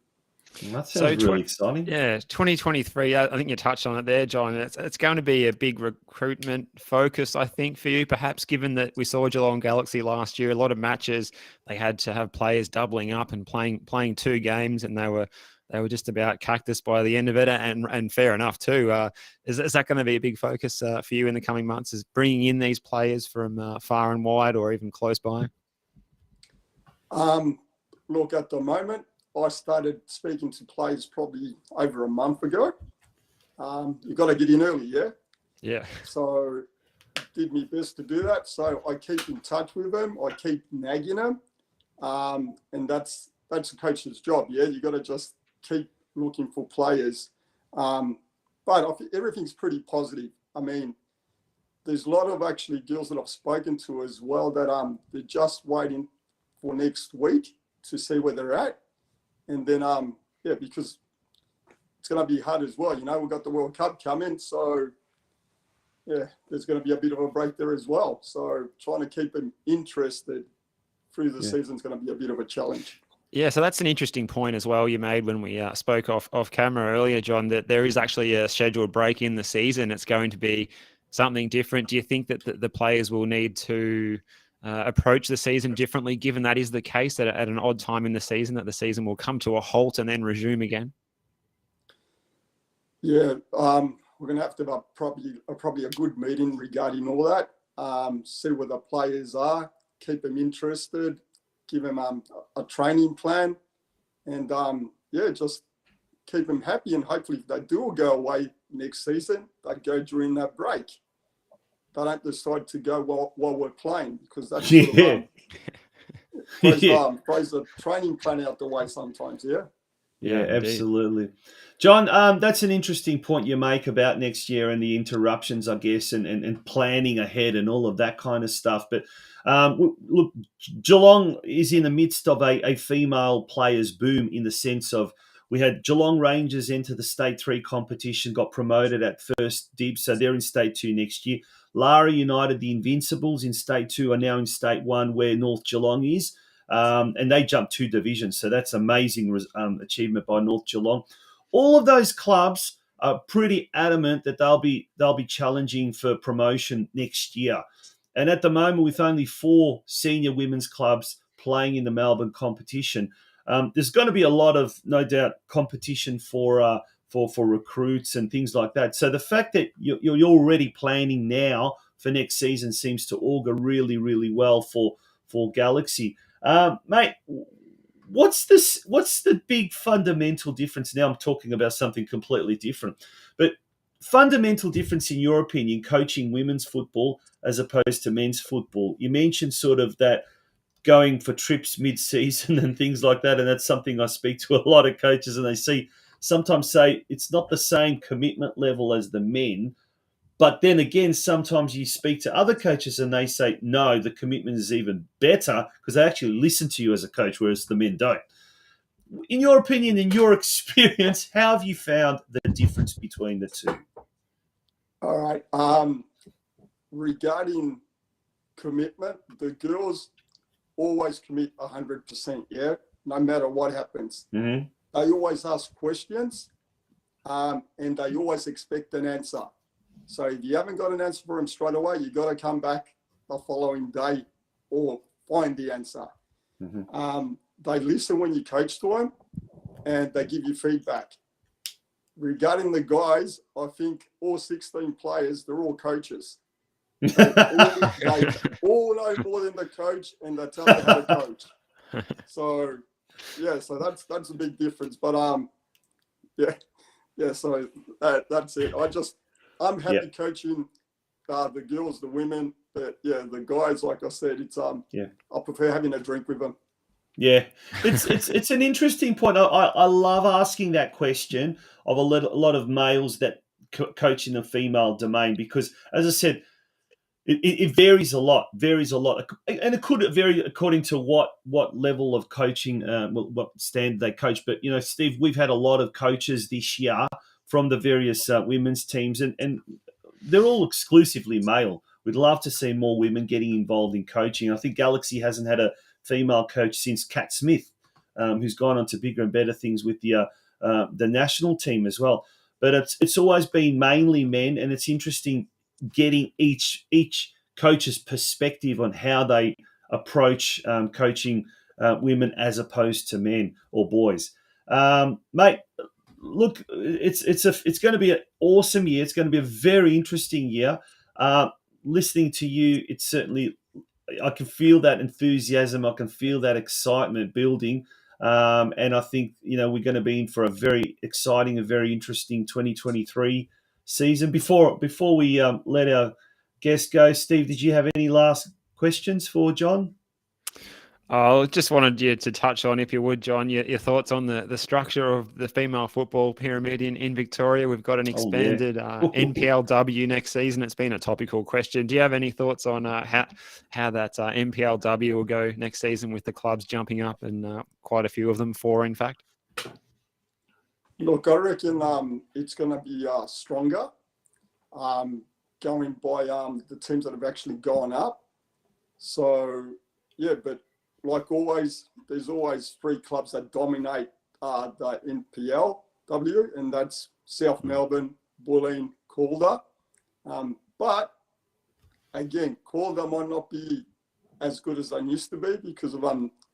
That sounds really exciting. Yeah, 2023. I think you touched on it there, John. It's going to be a big recruitment focus, I think, for you, perhaps, given that we saw Geelong Galaxy last year. A lot of matches, they had to have players doubling up and playing 2 games, and they were just about cactus by the end of it, and fair enough too. Is that going to be a big focus for you in the coming months? Is bringing in these players from far and wide, or even close by? Look, at the moment, I started speaking to players probably over a month ago. You've got to get in early, yeah? Yeah. So did my best to do that. So I keep in touch with them. I keep nagging them. And that's a coach's job, yeah? You got to just keep looking for players. But I think everything's pretty positive. I mean, there's a lot of actually girls that I've spoken to as well that they're just waiting for next week to see where they're at. And then, because it's going to be hard as well. You know, we've got the World Cup coming. So, there's going to be a bit of a break there as well. So trying to keep them interested through the season is going to be a bit of a challenge. Yeah, so that's an interesting point as well you made when we spoke off camera earlier, John, that there is actually a scheduled break in the season. It's going to be something different. Do you think that the players will need to approach the season differently, given that is the case, that at an odd time in the season, that the season will come to a halt and then resume again? Yeah, we're going to have probably a good meeting regarding all that, see where the players are, keep them interested, give them a training plan, and just keep them happy. And hopefully if they do go away next season, they go during that break. They don't decide to go while we're playing, because that's throws the training plan out the way sometimes, Yeah, absolutely. John, that's an interesting point you make about next year and the interruptions, I guess, and planning ahead and all of that kind of stuff. But look, Geelong is in the midst of a female players boom, in the sense of we had Geelong Rangers enter the State 3 competition, got promoted at first dibs, so they're in State 2 next year. Lara United, the Invincibles in State 2, are now in State 1, where North Geelong is. And they jumped 2 divisions, so that's amazing achievement by North Geelong. All of those clubs are pretty adamant that they'll be challenging for promotion next year. And at the moment, with only 4 senior women's clubs playing in the Melbourne competition, there's going to be a lot of, no doubt, competition for recruits and things like that. So the fact that you're already planning now for next season seems to augur really, really well for Galaxy. Mate, what's the big fundamental difference? Now I'm talking about something completely different, but fundamental difference in your opinion, coaching women's football as opposed to men's football. You mentioned sort of that going for trips mid-season and things like that, and that's something I speak to a lot of coaches, and they sometimes say it's not the same commitment level as the men. But then again, sometimes you speak to other coaches and they say, no, the commitment is even better because they actually listen to you as a coach, whereas the men don't. In your opinion, in your experience, how have you found the difference between the two? All right. Regarding commitment, the girls always commit 100%, yeah, no matter what happens. Mm-hmm. They always ask questions, and they always expect an answer. So if you haven't got an answer for them straight away, you got to come back the following day or find the answer. Mm-hmm. They listen when you coach to them, and they give you feedback. Regarding the guys, I think all 16 players, they're all coaches. They all know more than the coach, and they tell you how to coach. So, yeah, so that's a big difference. But so that's it. I'm happy coaching the girls, the women, but the guys, like I said, it's I prefer having a drink with them. Yeah, it's an interesting point. I love asking that question of a lot of males that coach in the female domain because, as I said, it varies a lot, and it could vary according to what level of coaching, what standard they coach. But Steve, we've had a lot of coaches this year from the various women's teams, and they're all exclusively male. We'd love to see more women getting involved in coaching. I think Galaxy hasn't had a female coach since Kat Smith, who's gone on to bigger and better things with the national team as well. But it's always been mainly men, and it's interesting getting each coach's perspective on how they approach coaching women as opposed to men or boys. Mate, look, it's going to be an awesome year. It's going to be a very interesting year. Listening to you, it's certainly, I can feel that enthusiasm. I can feel that excitement building. And I think, we're going to be in for a very exciting and very interesting 2023 season. Before we let our guest go, Steve, did you have any last questions for John? I just wanted you to touch on, if you would, John, your thoughts on the structure of the female football pyramid in Victoria. We've got an expanded NPLW next season. It's been a topical question. Do you have any thoughts on how that NPLW will go next season with the clubs jumping up and quite a few of them, 4 in fact? Look, I reckon it's going to be stronger going by the teams that have actually gone up. So, yeah, but like always, there's always 3 clubs that dominate the NPLW, and that's South Melbourne, Bulleen, Calder. But again, Calder might not be as good as they used to be because of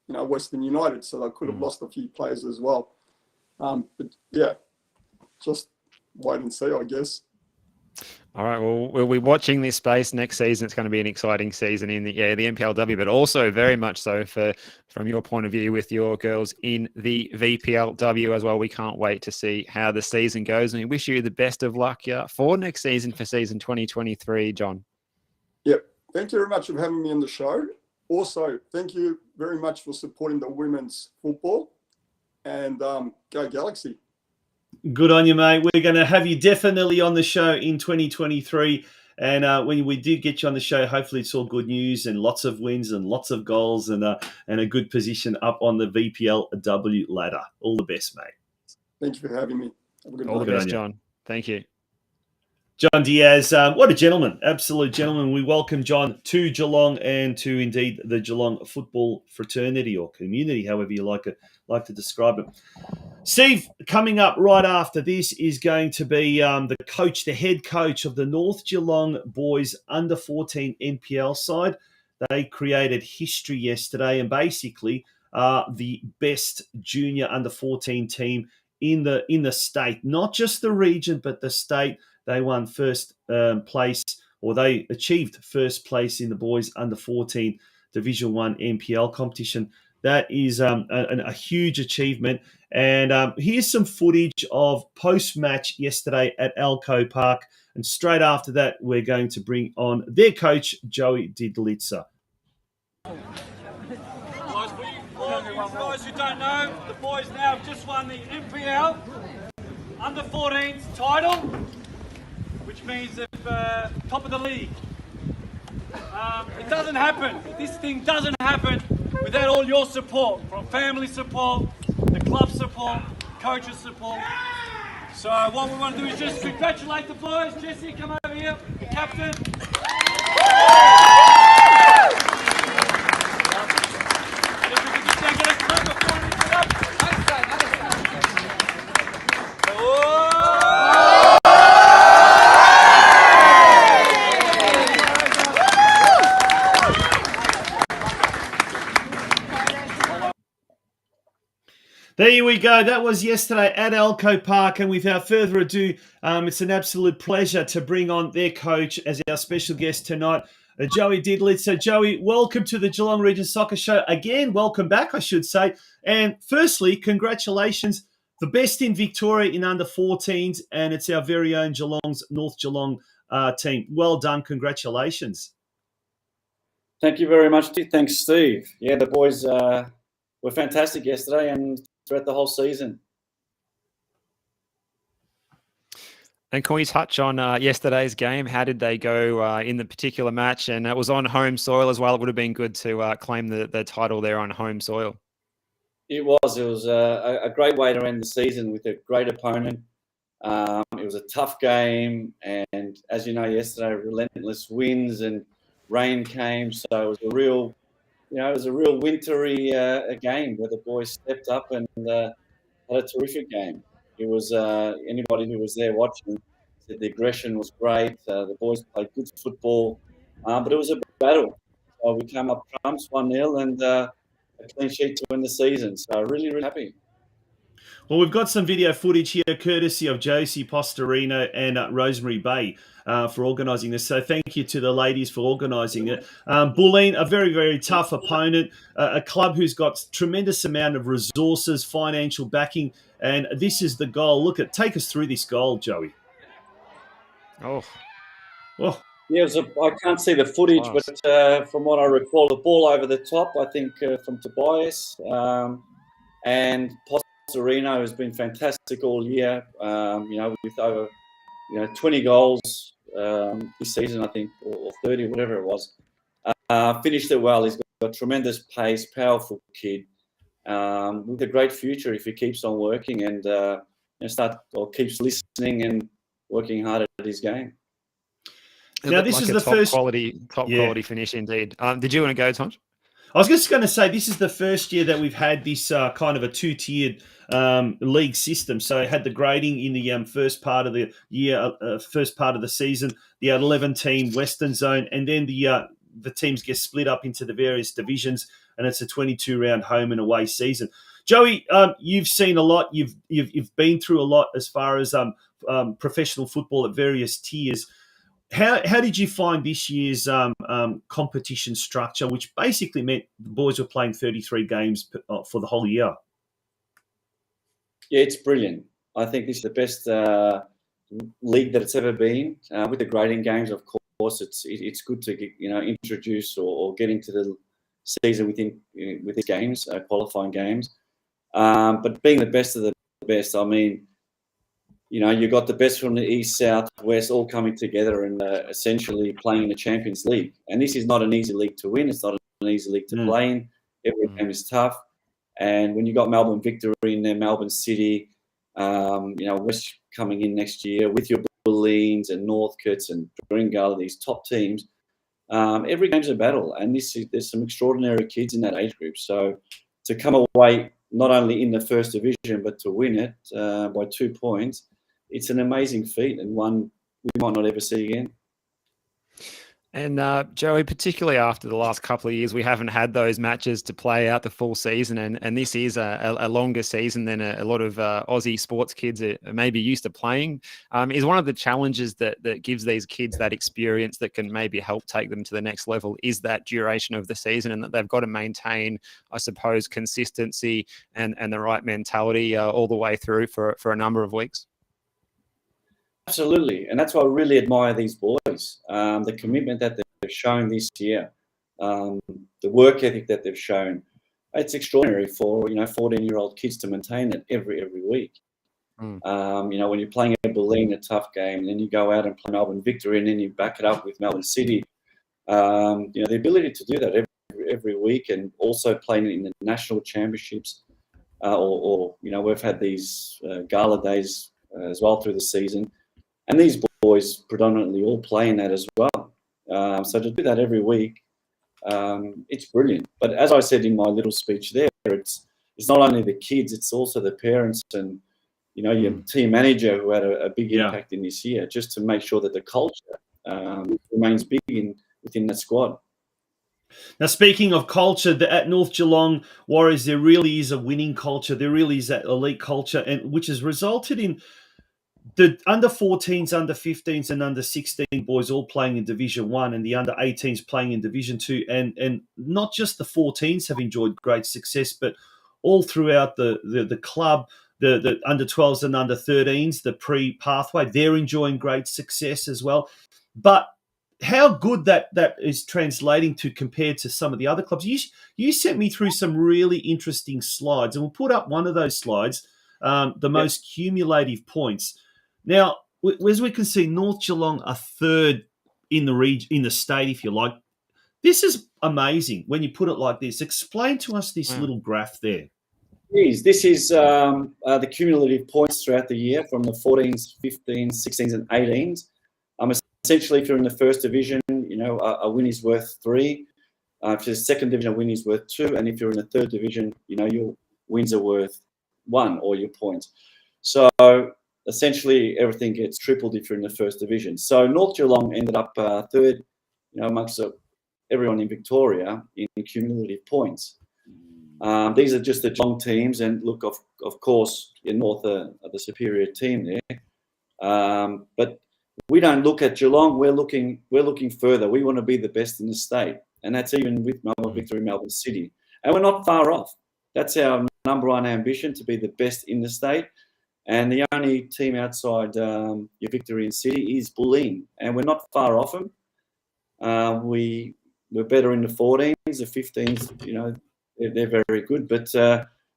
Western United, so they could have lost a few players as well. But yeah, just wait and see, I guess. All right, well, we'll be watching this space next season. It's going to be an exciting season in the NPLW, but also very much so from your point of view with your girls in the VPLW as well. We can't wait to see how the season goes, and we wish you the best of luck for next season, for season 2023, John. Yep. Thank you very much for having me on the show. Also, thank you very much for supporting the women's football, and go Galaxy. Good on you, mate. We're going to have you definitely on the show in 2023. And when we do get you on the show, hopefully it's all good news and lots of wins and lots of goals and a good position up on the VPLW ladder. All the best, mate. Thank you for having me. Have a good all night. the best, John. Thank you. John Diaz, what a gentleman, absolute gentleman. We welcome John to Geelong and to indeed the Geelong football fraternity or community, however you like to describe it. Steve, coming up right after this is going to be the head coach of the North Geelong Boys U14 NPL side. They created history yesterday and basically the best junior under-14 team in the state, not just the region, but the state. They won first place, or they achieved first place in the boys under-14 Division 1 NPL competition. That is a huge achievement. And here's some footage of post-match yesterday at Elcho Park. And straight after that, we're going to bring on their coach, JOEY DIDULICA. Guys, for you guys who don't know, the boys now have just won the NPL under-14s title, which means they're top of the league. It doesn't happen. This thing doesn't happen without all your support, from family support, the club support, coaches support. So what we want to do is just congratulate the boys. Jesse, come over here, the captain. And if we can just get a clap before we get up. There we go. That was yesterday at Elcho Park. And without further ado, it's an absolute pleasure to bring on their coach as our special guest tonight, JOEY DIDULICA. So, JOEY, welcome to the Geelong Region Soccer Show. Again, welcome back, I should say. And firstly, congratulations. The best in Victoria in under 14s, and it's our very own Geelong's North Geelong team. Well done. Congratulations. Thank you very much. Thanks, Steve. Yeah, the boys were fantastic yesterday and throughout the whole season. And can we touch on yesterday's game? How did they go in the particular match? And it was on home soil as well. It would have been good to claim the title there on home soil. It was a great way to end the season with a great opponent. It was a tough game, and as you know, yesterday relentless winds and rain came, so it was a real, wintry game where the boys stepped up and had a terrific game. It was anybody who was there watching said the aggression was great. The boys played good football, but it was a battle. So we came up trumps 1-0 and a clean sheet to win the season. So really, really happy. Well, we've got some video footage here, courtesy of Josie Postorino and Rosemary Bay for organising this. So thank you to the ladies for organising it. Bulleen, a very, very tough opponent, a club who's got tremendous amount of resources, financial backing, and this is the goal. Take us through this goal, Joey. Oh. Yeah, I can't see the footage, but from what I recall, the ball over the top, I think from Tobias, and Postorino has been fantastic all year, with over 20 goals this season, I think, or 30, whatever it was. Finished it well. He's got tremendous pace, powerful kid, with a great future if he keeps on working and keeps listening and working hard at his game. Now, this is the first quality finish indeed. Did you want to go, Tonj? I was just going to say this is the first year that we've had this kind of a two-tiered league system. So it had the grading in the first part of the year, first part of the season, the 11-team Western Zone, and then the teams get split up into the various divisions, and it's a 22-round home and away season. Joey, you've seen a lot. You've been through a lot as far as professional football at various tiers. How did you find this year's competition structure, which basically meant the boys were playing 33 games for the whole year? Yeah, it's brilliant. I think this is the best league that it's ever been. With the grading games, of course, it's good to introduce or get into the season with the games, qualifying games. But being the best of the best, I mean, you've got the best from the east, south, west, all coming together and essentially playing in the Champions League. And this is not an easy league to win. It's not an easy league to play in. Every game is tough. And when you got Melbourne Victory in there, Melbourne City, West coming in next year with your Bulleens and Northcotes and Dringall, these top teams, every game's a battle. And there's some extraordinary kids in that age group. So to come away not only in the first division, but to win it by 2 points, it's an amazing feat and one we might not ever see again. And Joey, particularly after the last couple of years, we haven't had those matches to play out the full season, and this is a longer season than a lot of Aussie sports kids are maybe used to playing. Is one of the challenges that gives these kids that experience that can maybe help take them to the next level is that duration of the season, and that they've got to maintain, I suppose, consistency and the right mentality all the way through for a number of weeks. Absolutely, and that's why I really admire these boys. The commitment that they've shown this year, the work ethic that they've shown, it's extraordinary for 14-year-old kids to maintain it every week. When you're playing at Bulleen, a tough game, and then you go out and play Melbourne Victory, and then you back it up with Melbourne City. The ability to do that every week, and also playing in the national championships, or we've had these gala days as well through the season, and these boys predominantly all play in that as well. So to do that every week, it's brilliant. But as I said in my little speech there, it's not only the kids, it's also the parents and your team manager who had a big impact in this year, just to make sure that the culture remains big within the squad. Now, speaking of culture, at North Geelong Warriors, there really is a winning culture. There really is that elite culture, and which has resulted in the under-14s, under-15s, and under-16 boys all playing in Division 1, and the under-18s playing in Division 2. And not just the 14s have enjoyed great success, but all throughout the club, the under-12s and under-13s, the pre-pathway, they're enjoying great success as well. But how good that is translating to compared to some of the other clubs. You sent me through some really interesting slides, and we'll put up one of those slides, the most cumulative points. Now, as we can see, North Geelong are third in the region, in the state, if you like. This is amazing when you put it like this. Explain to us this little graph there. This is the cumulative points throughout the year from the 14s, 15s, 16s, and 18s. Essentially, if you're in the first division, a win is worth 3. If you're in the second division, a win is worth 2. And if you're in the third division, your wins are worth 1, or your points. So essentially, everything gets tripled if you're in the first division. So North Geelong ended up third, amongst everyone in Victoria in cumulative points. These are just the Geelong teams, and look, of course, North are the superior team there. But we don't look at Geelong. We're looking further. We want to be the best in the state, and that's even with Melbourne Victory, Melbourne City, and we're not far off. That's our number one ambition, to be the best in the state. And the only team outside your Victory and City is Bulleen, and we're not far off them. We're better in the 14s, the 15s. They're very good, but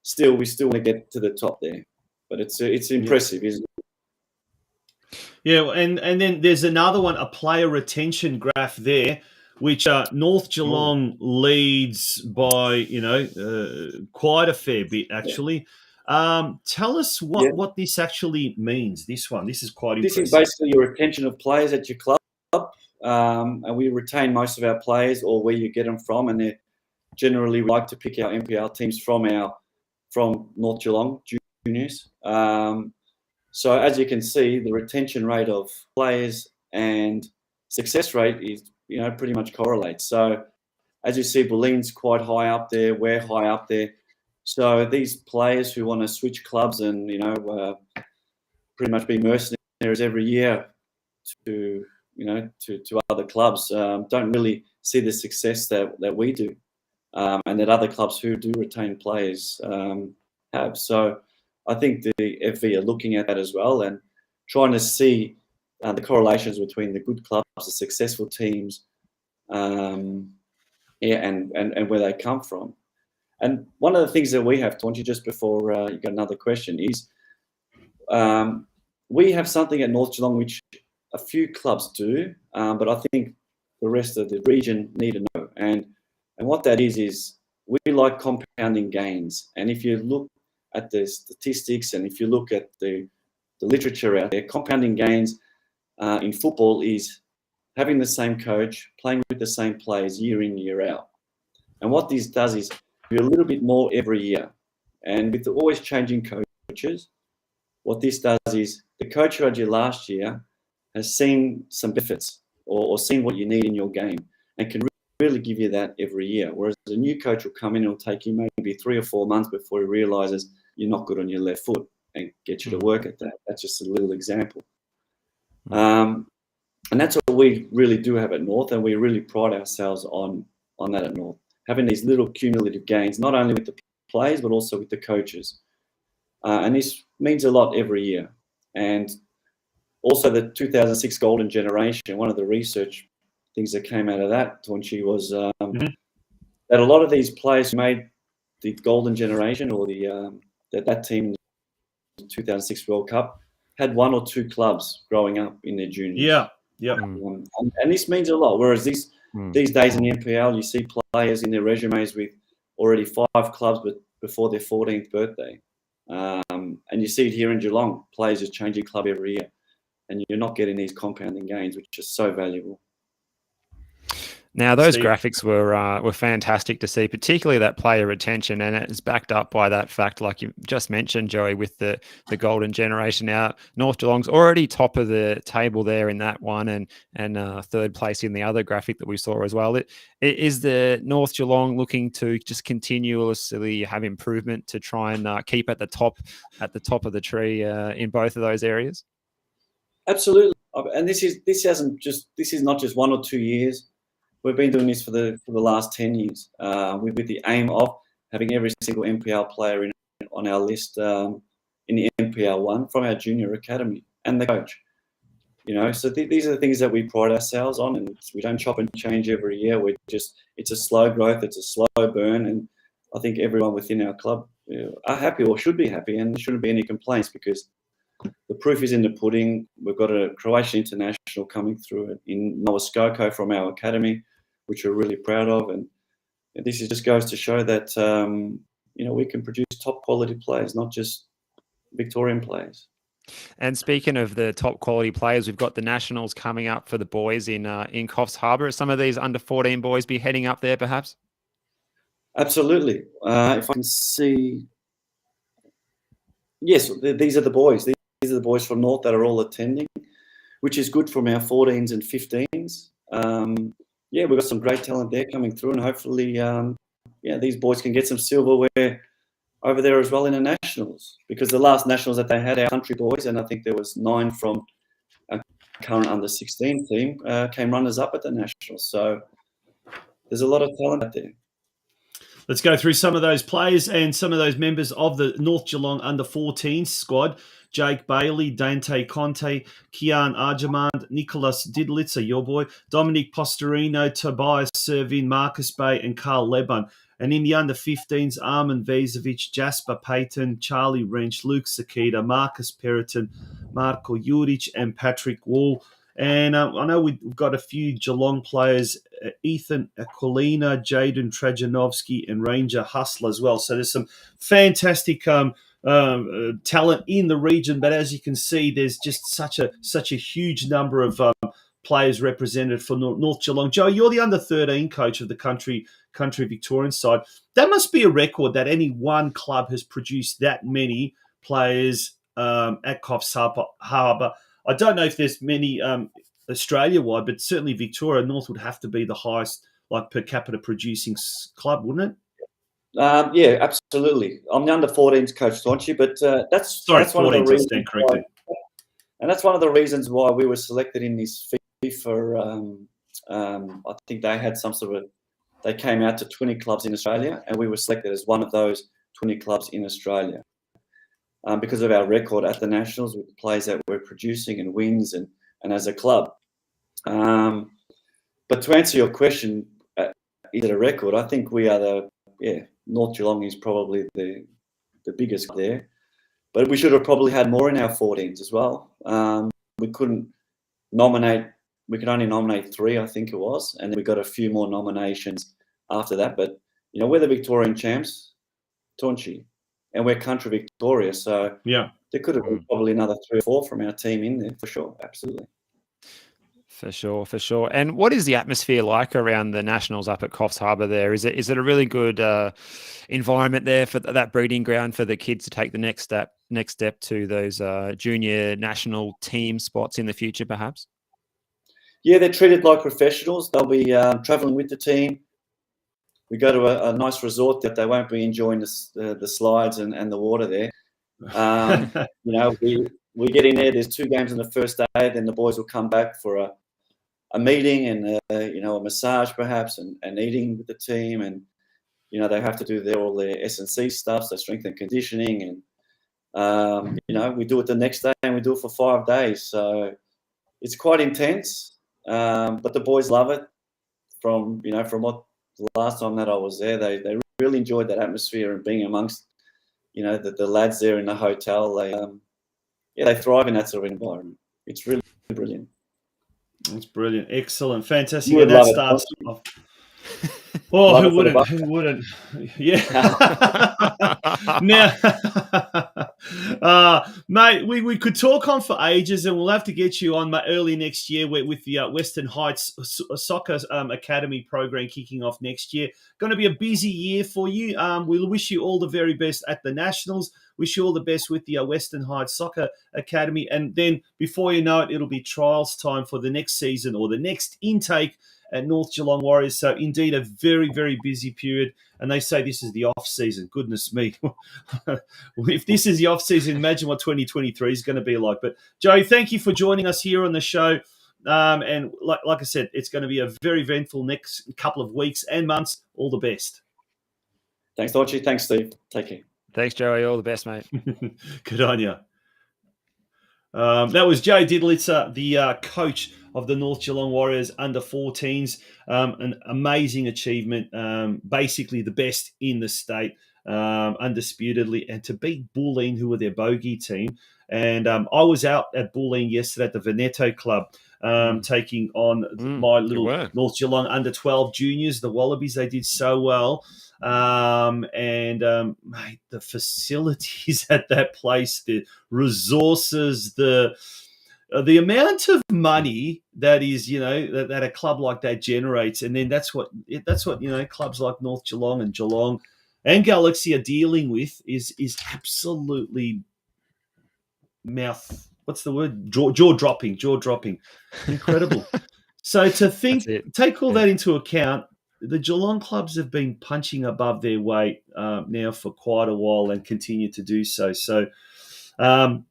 still, we still want to get to the top there. But it's impressive, isn't it? Yeah, and then there's another one, a player retention graph there, which North Geelong leads by quite a fair bit actually. Tell us what this actually means. This is quite impressive. This is basically your retention of players at your club, and we retain most of our players, or where you get them from, and they generally like to pick our NPL teams from North Geelong juniors. So as you can see, the retention rate of players and success rate is, pretty much correlates. So as you see, Bulleen's quite high up there. We're high up there. So these players who want to switch clubs and, pretty much be mercenaries every year to other clubs, don't really see the success that we do, and that other clubs who do retain players have. So I think the FV are looking at that as well, and trying to see the correlations between the good clubs, the successful teams, and where they come from. And one of the things that we have, Taunty, just before you got another question, is we have something at North Geelong which a few clubs do, but I think the rest of the region need to know. And what that is we like compounding gains. And if you look at the statistics, and if you look at the literature out there, compounding gains in football is having the same coach, playing with the same players year in, year out. And what this does is do a little bit more every year. And with the always changing coaches, what this does is the coach who had you last year has seen some benefits or seen what you need in your game, and can really give you that every year. Whereas a new coach will come in and it'll take you maybe 3 or 4 months before he realizes you're not good on your left foot and get you to work at that. That's just a little example. And that's what we really do have at North, and we really pride ourselves on that at North, having these little cumulative gains, not only with the players, but also with the coaches. And this means a lot every year. And also the 2006 Golden Generation, one of the research things that came out of that, Taunty, was that a lot of these players who made the Golden Generation, or that team 2006 World Cup, had 1 or 2 clubs growing up in their juniors. Yeah, yeah. And this means a lot. Whereas these days in the NPL, you see players in their resumes with already 5 clubs, but before their 14th birthday. And you see it here in Geelong. Players just changing club every year, and you're not getting these compounding gains, which is so valuable. Now, those graphics were fantastic to see, particularly that player retention, and it's backed up by that fact, like you just mentioned, Joey, with the golden generation. Now, North Geelong's already top of the table there in that one, and third place in the other graphic that we saw as well. Is the North Geelong looking to just continuously have improvement to try and keep at the top of the tree in both of those areas? Absolutely, and this is not just 1 or 2 years. We've been doing this for the last 10 years with the aim of having every single NPL player on our list in the NPL 1 from our junior academy and the coach. So these are the things that we pride ourselves on, and we don't chop and change every year. It's a slow growth, it's a slow burn, and I think everyone within our club are happy or should be happy, and there shouldn't be any complaints because the proof is in the pudding. We've got a Croatian international coming through in Nova Skoko from our academy, which we're really proud of. And this just goes to show that, we can produce top quality players, not just Victorian players. And speaking of the top quality players, we've got the Nationals coming up for the boys in Coffs Harbour. Are some of these under 14 boys be heading up there perhaps? Absolutely. If I can see, yes, these are the boys. These are the boys from North that are all attending, which is good from our 14s and 15s. We've got some great talent there coming through, and hopefully, these boys can get some silverware over there as well in the Nationals, because the last Nationals that they had, our country boys, and I think there was 9 from our current under-16 team, came runners up at the Nationals. So there's a lot of talent out there. Let's go through some of those players and some of those members of the North Geelong under-14 squad. Jake Bailey, Dante Conte, Kian Arjamand, Nicholas Didulica, your boy, Dominic Posterino, Tobias Servin, Marcus Bay, and Carl Leban. And in the under-15s, Armin Vezovic, Jasper Payton, Charlie Wrench, Luke Sakita, Marcus Periton, Marko Juric, and Patrick Wall. And I know we've got a few Geelong players, Ethan Aquilina, Jaden Trajanovski, and Ranger Hustler as well. So there's some fantastic talent in the region. But as you can see, there's just such a huge number of players represented for North Geelong. Joe, you're the under-13 coach of the country Victorian side. That must be a record that any one club has produced that many players at Coffs Harbour. I don't know if there's many Australia-wide, but certainly Victoria, North would have to be the highest per capita producing club, wouldn't it? Yeah, absolutely. I'm the under-14s coach, Tonchi, but that's one of the reasons. And that's one of the reasons why we were selected in this FIFA. I think they had they came out to 20 clubs in Australia, and we were selected as one of those 20 clubs in Australia. Because of our record at the Nationals with the players that we're producing and wins and as a club. But to answer your question, is it a record? I think we are North Geelong is probably the biggest there. But we should have probably had more in our 14s as well. We couldn't nominate, we could only nominate 3, I think it was. And then we got a few more nominations after that. But, we're the Victorian champs, Tonchi. And we're country Victoria, so there could have been probably another 3 or 4 from our team in there for sure. Absolutely. For sure. And what is the atmosphere like around the Nationals up at Coffs Harbour there? Is it a really good environment there for that breeding ground for the kids to take the next step to those junior national team spots in the future, perhaps? Yeah, they're treated like professionals. They'll be travelling with the team. We go to a nice resort that they won't be enjoying the slides and the water there. We get in there. There's 2 games on the first day. Then the boys will come back for a meeting and a massage perhaps and eating with the team. And they have to do all their S&C stuff, so strength and conditioning. And we do it the next day and we do it for 5 days. So it's quite intense, but the boys love it. From what. The last time that I was there, they really enjoyed that atmosphere and being amongst the lads there in the hotel, they thrive in that sort of environment. It's really brilliant. It's brilliant. Excellent. Fantastic. You would And that love it, starts don't you? off. Oh, Love who it for the wouldn't? buck. Who wouldn't? Yeah. Now, mate, we could talk on for ages, and we'll have to get you on early next year with the Western Heights Soccer Academy program kicking off next year. Going to be a busy year for you. We'll wish you all the very best at the Nationals. Wish you all the best with the Western Heights Soccer Academy. And then before you know it, it'll be trials time for the next season or the next intake at North Geelong Warriors. So indeed a very, very busy period. And they say this is the off season. Goodness me. If this is the off season, imagine what 2023 is going to be like. But Joey, thank you for joining us here on the show. And like I said, it's going to be a very eventful next couple of weeks and months. All the best. Thanks, Archie. Thanks, Steve. Take care. Thanks, Joey. All the best, mate. Good on you. That was JOEY DIDULICA, the coach of the North Geelong Warriors under-14s. An amazing achievement. Basically the best in the state, undisputedly. And to beat Bulleen, who were their bogey team. And I was out at Bulleen yesterday at the Veneto Club, taking on my little North Geelong under-12 juniors, the Wallabies. They did so well. Mate, the facilities at that place, the resources, the amount of money that is, that a club like that generates, and then that's what clubs like North Geelong and Galaxy are dealing with is absolutely jaw dropping, incredible. So to take all that into account. The Geelong clubs have been punching above their weight now for quite a while and continue to do so. So I'll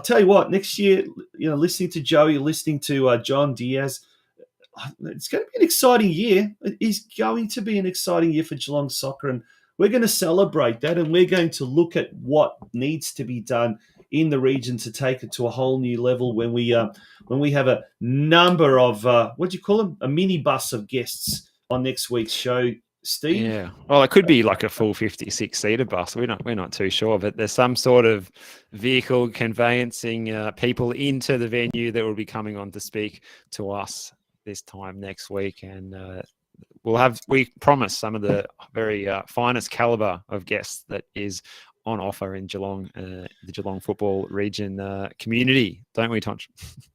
tell you what, next year, listening to Joey, listening to JOHN DIAZ, it's going to be an exciting year. It is going to be an exciting year for Geelong soccer, and we're going to celebrate that, and we're going to look at what needs to be done in the region to take it to a whole new level when we have a number of, what do you call them? A minibus of guests on next week's show, Steve. Yeah. Well, it could be like a full 56-seater bus. We're not too sure, but there's some sort of vehicle conveyancing people into the venue that will be coming on to speak to us this time next week, and we promise some of the very finest caliber of guests that is on offer in Geelong, the Geelong football region community, don't we, Tonch?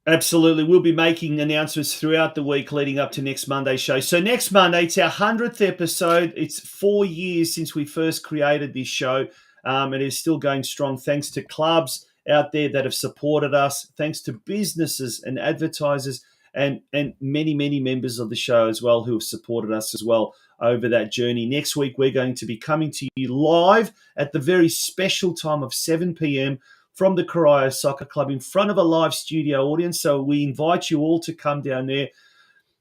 Absolutely. We'll be making announcements throughout the week leading up to next Monday's show. So next Monday, it's our 100th episode. It's 4 years since we first created this show. It is still going strong thanks to clubs out there that have supported us, thanks to businesses and advertisers and many, many members of the show as well who have supported us as well over that journey. Next week, we're going to be coming to you live at the very special time of 7 p.m. from the Corio Soccer Club in front of a live studio audience. So we invite you all to come down there.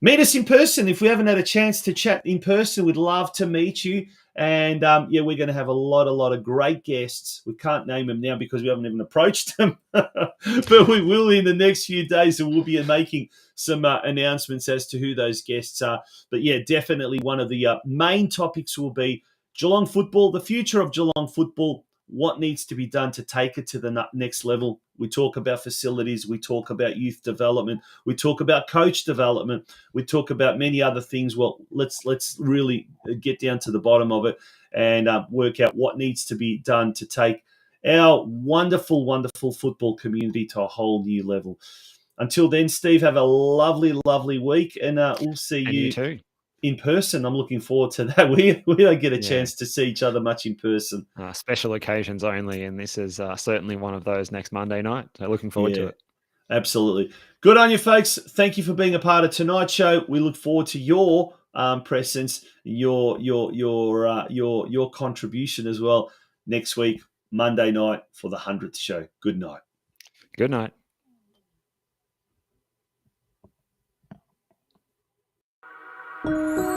Meet us in person. If we haven't had a chance to chat in person, we'd love to meet you. And we're going to have a lot of great guests. We can't name them now because we haven't even approached them, but we will in the next few days, and we'll be making some announcements as to who those guests are. But yeah, definitely one of the main topics will be Geelong football, the future of Geelong football, what needs to be done to take it to the next level. We talk about facilities. We talk about youth development. We talk about coach development. We talk about many other things. Well, let's really get down to the bottom of it and work out what needs to be done to take our wonderful, wonderful football community to a whole new level. Until then, Steve, have a lovely, lovely week, and we'll see you too. In person. I'm looking forward to that. We don't get a chance to see each other much in person. Special occasions only, and this is certainly one of those next Monday night. So looking forward to it. Absolutely. Good on you, folks. Thank you for being a part of tonight's show. We look forward to your presence, your contribution as well next week, Monday night, for the 100th show. Good night. Good night. Thank you.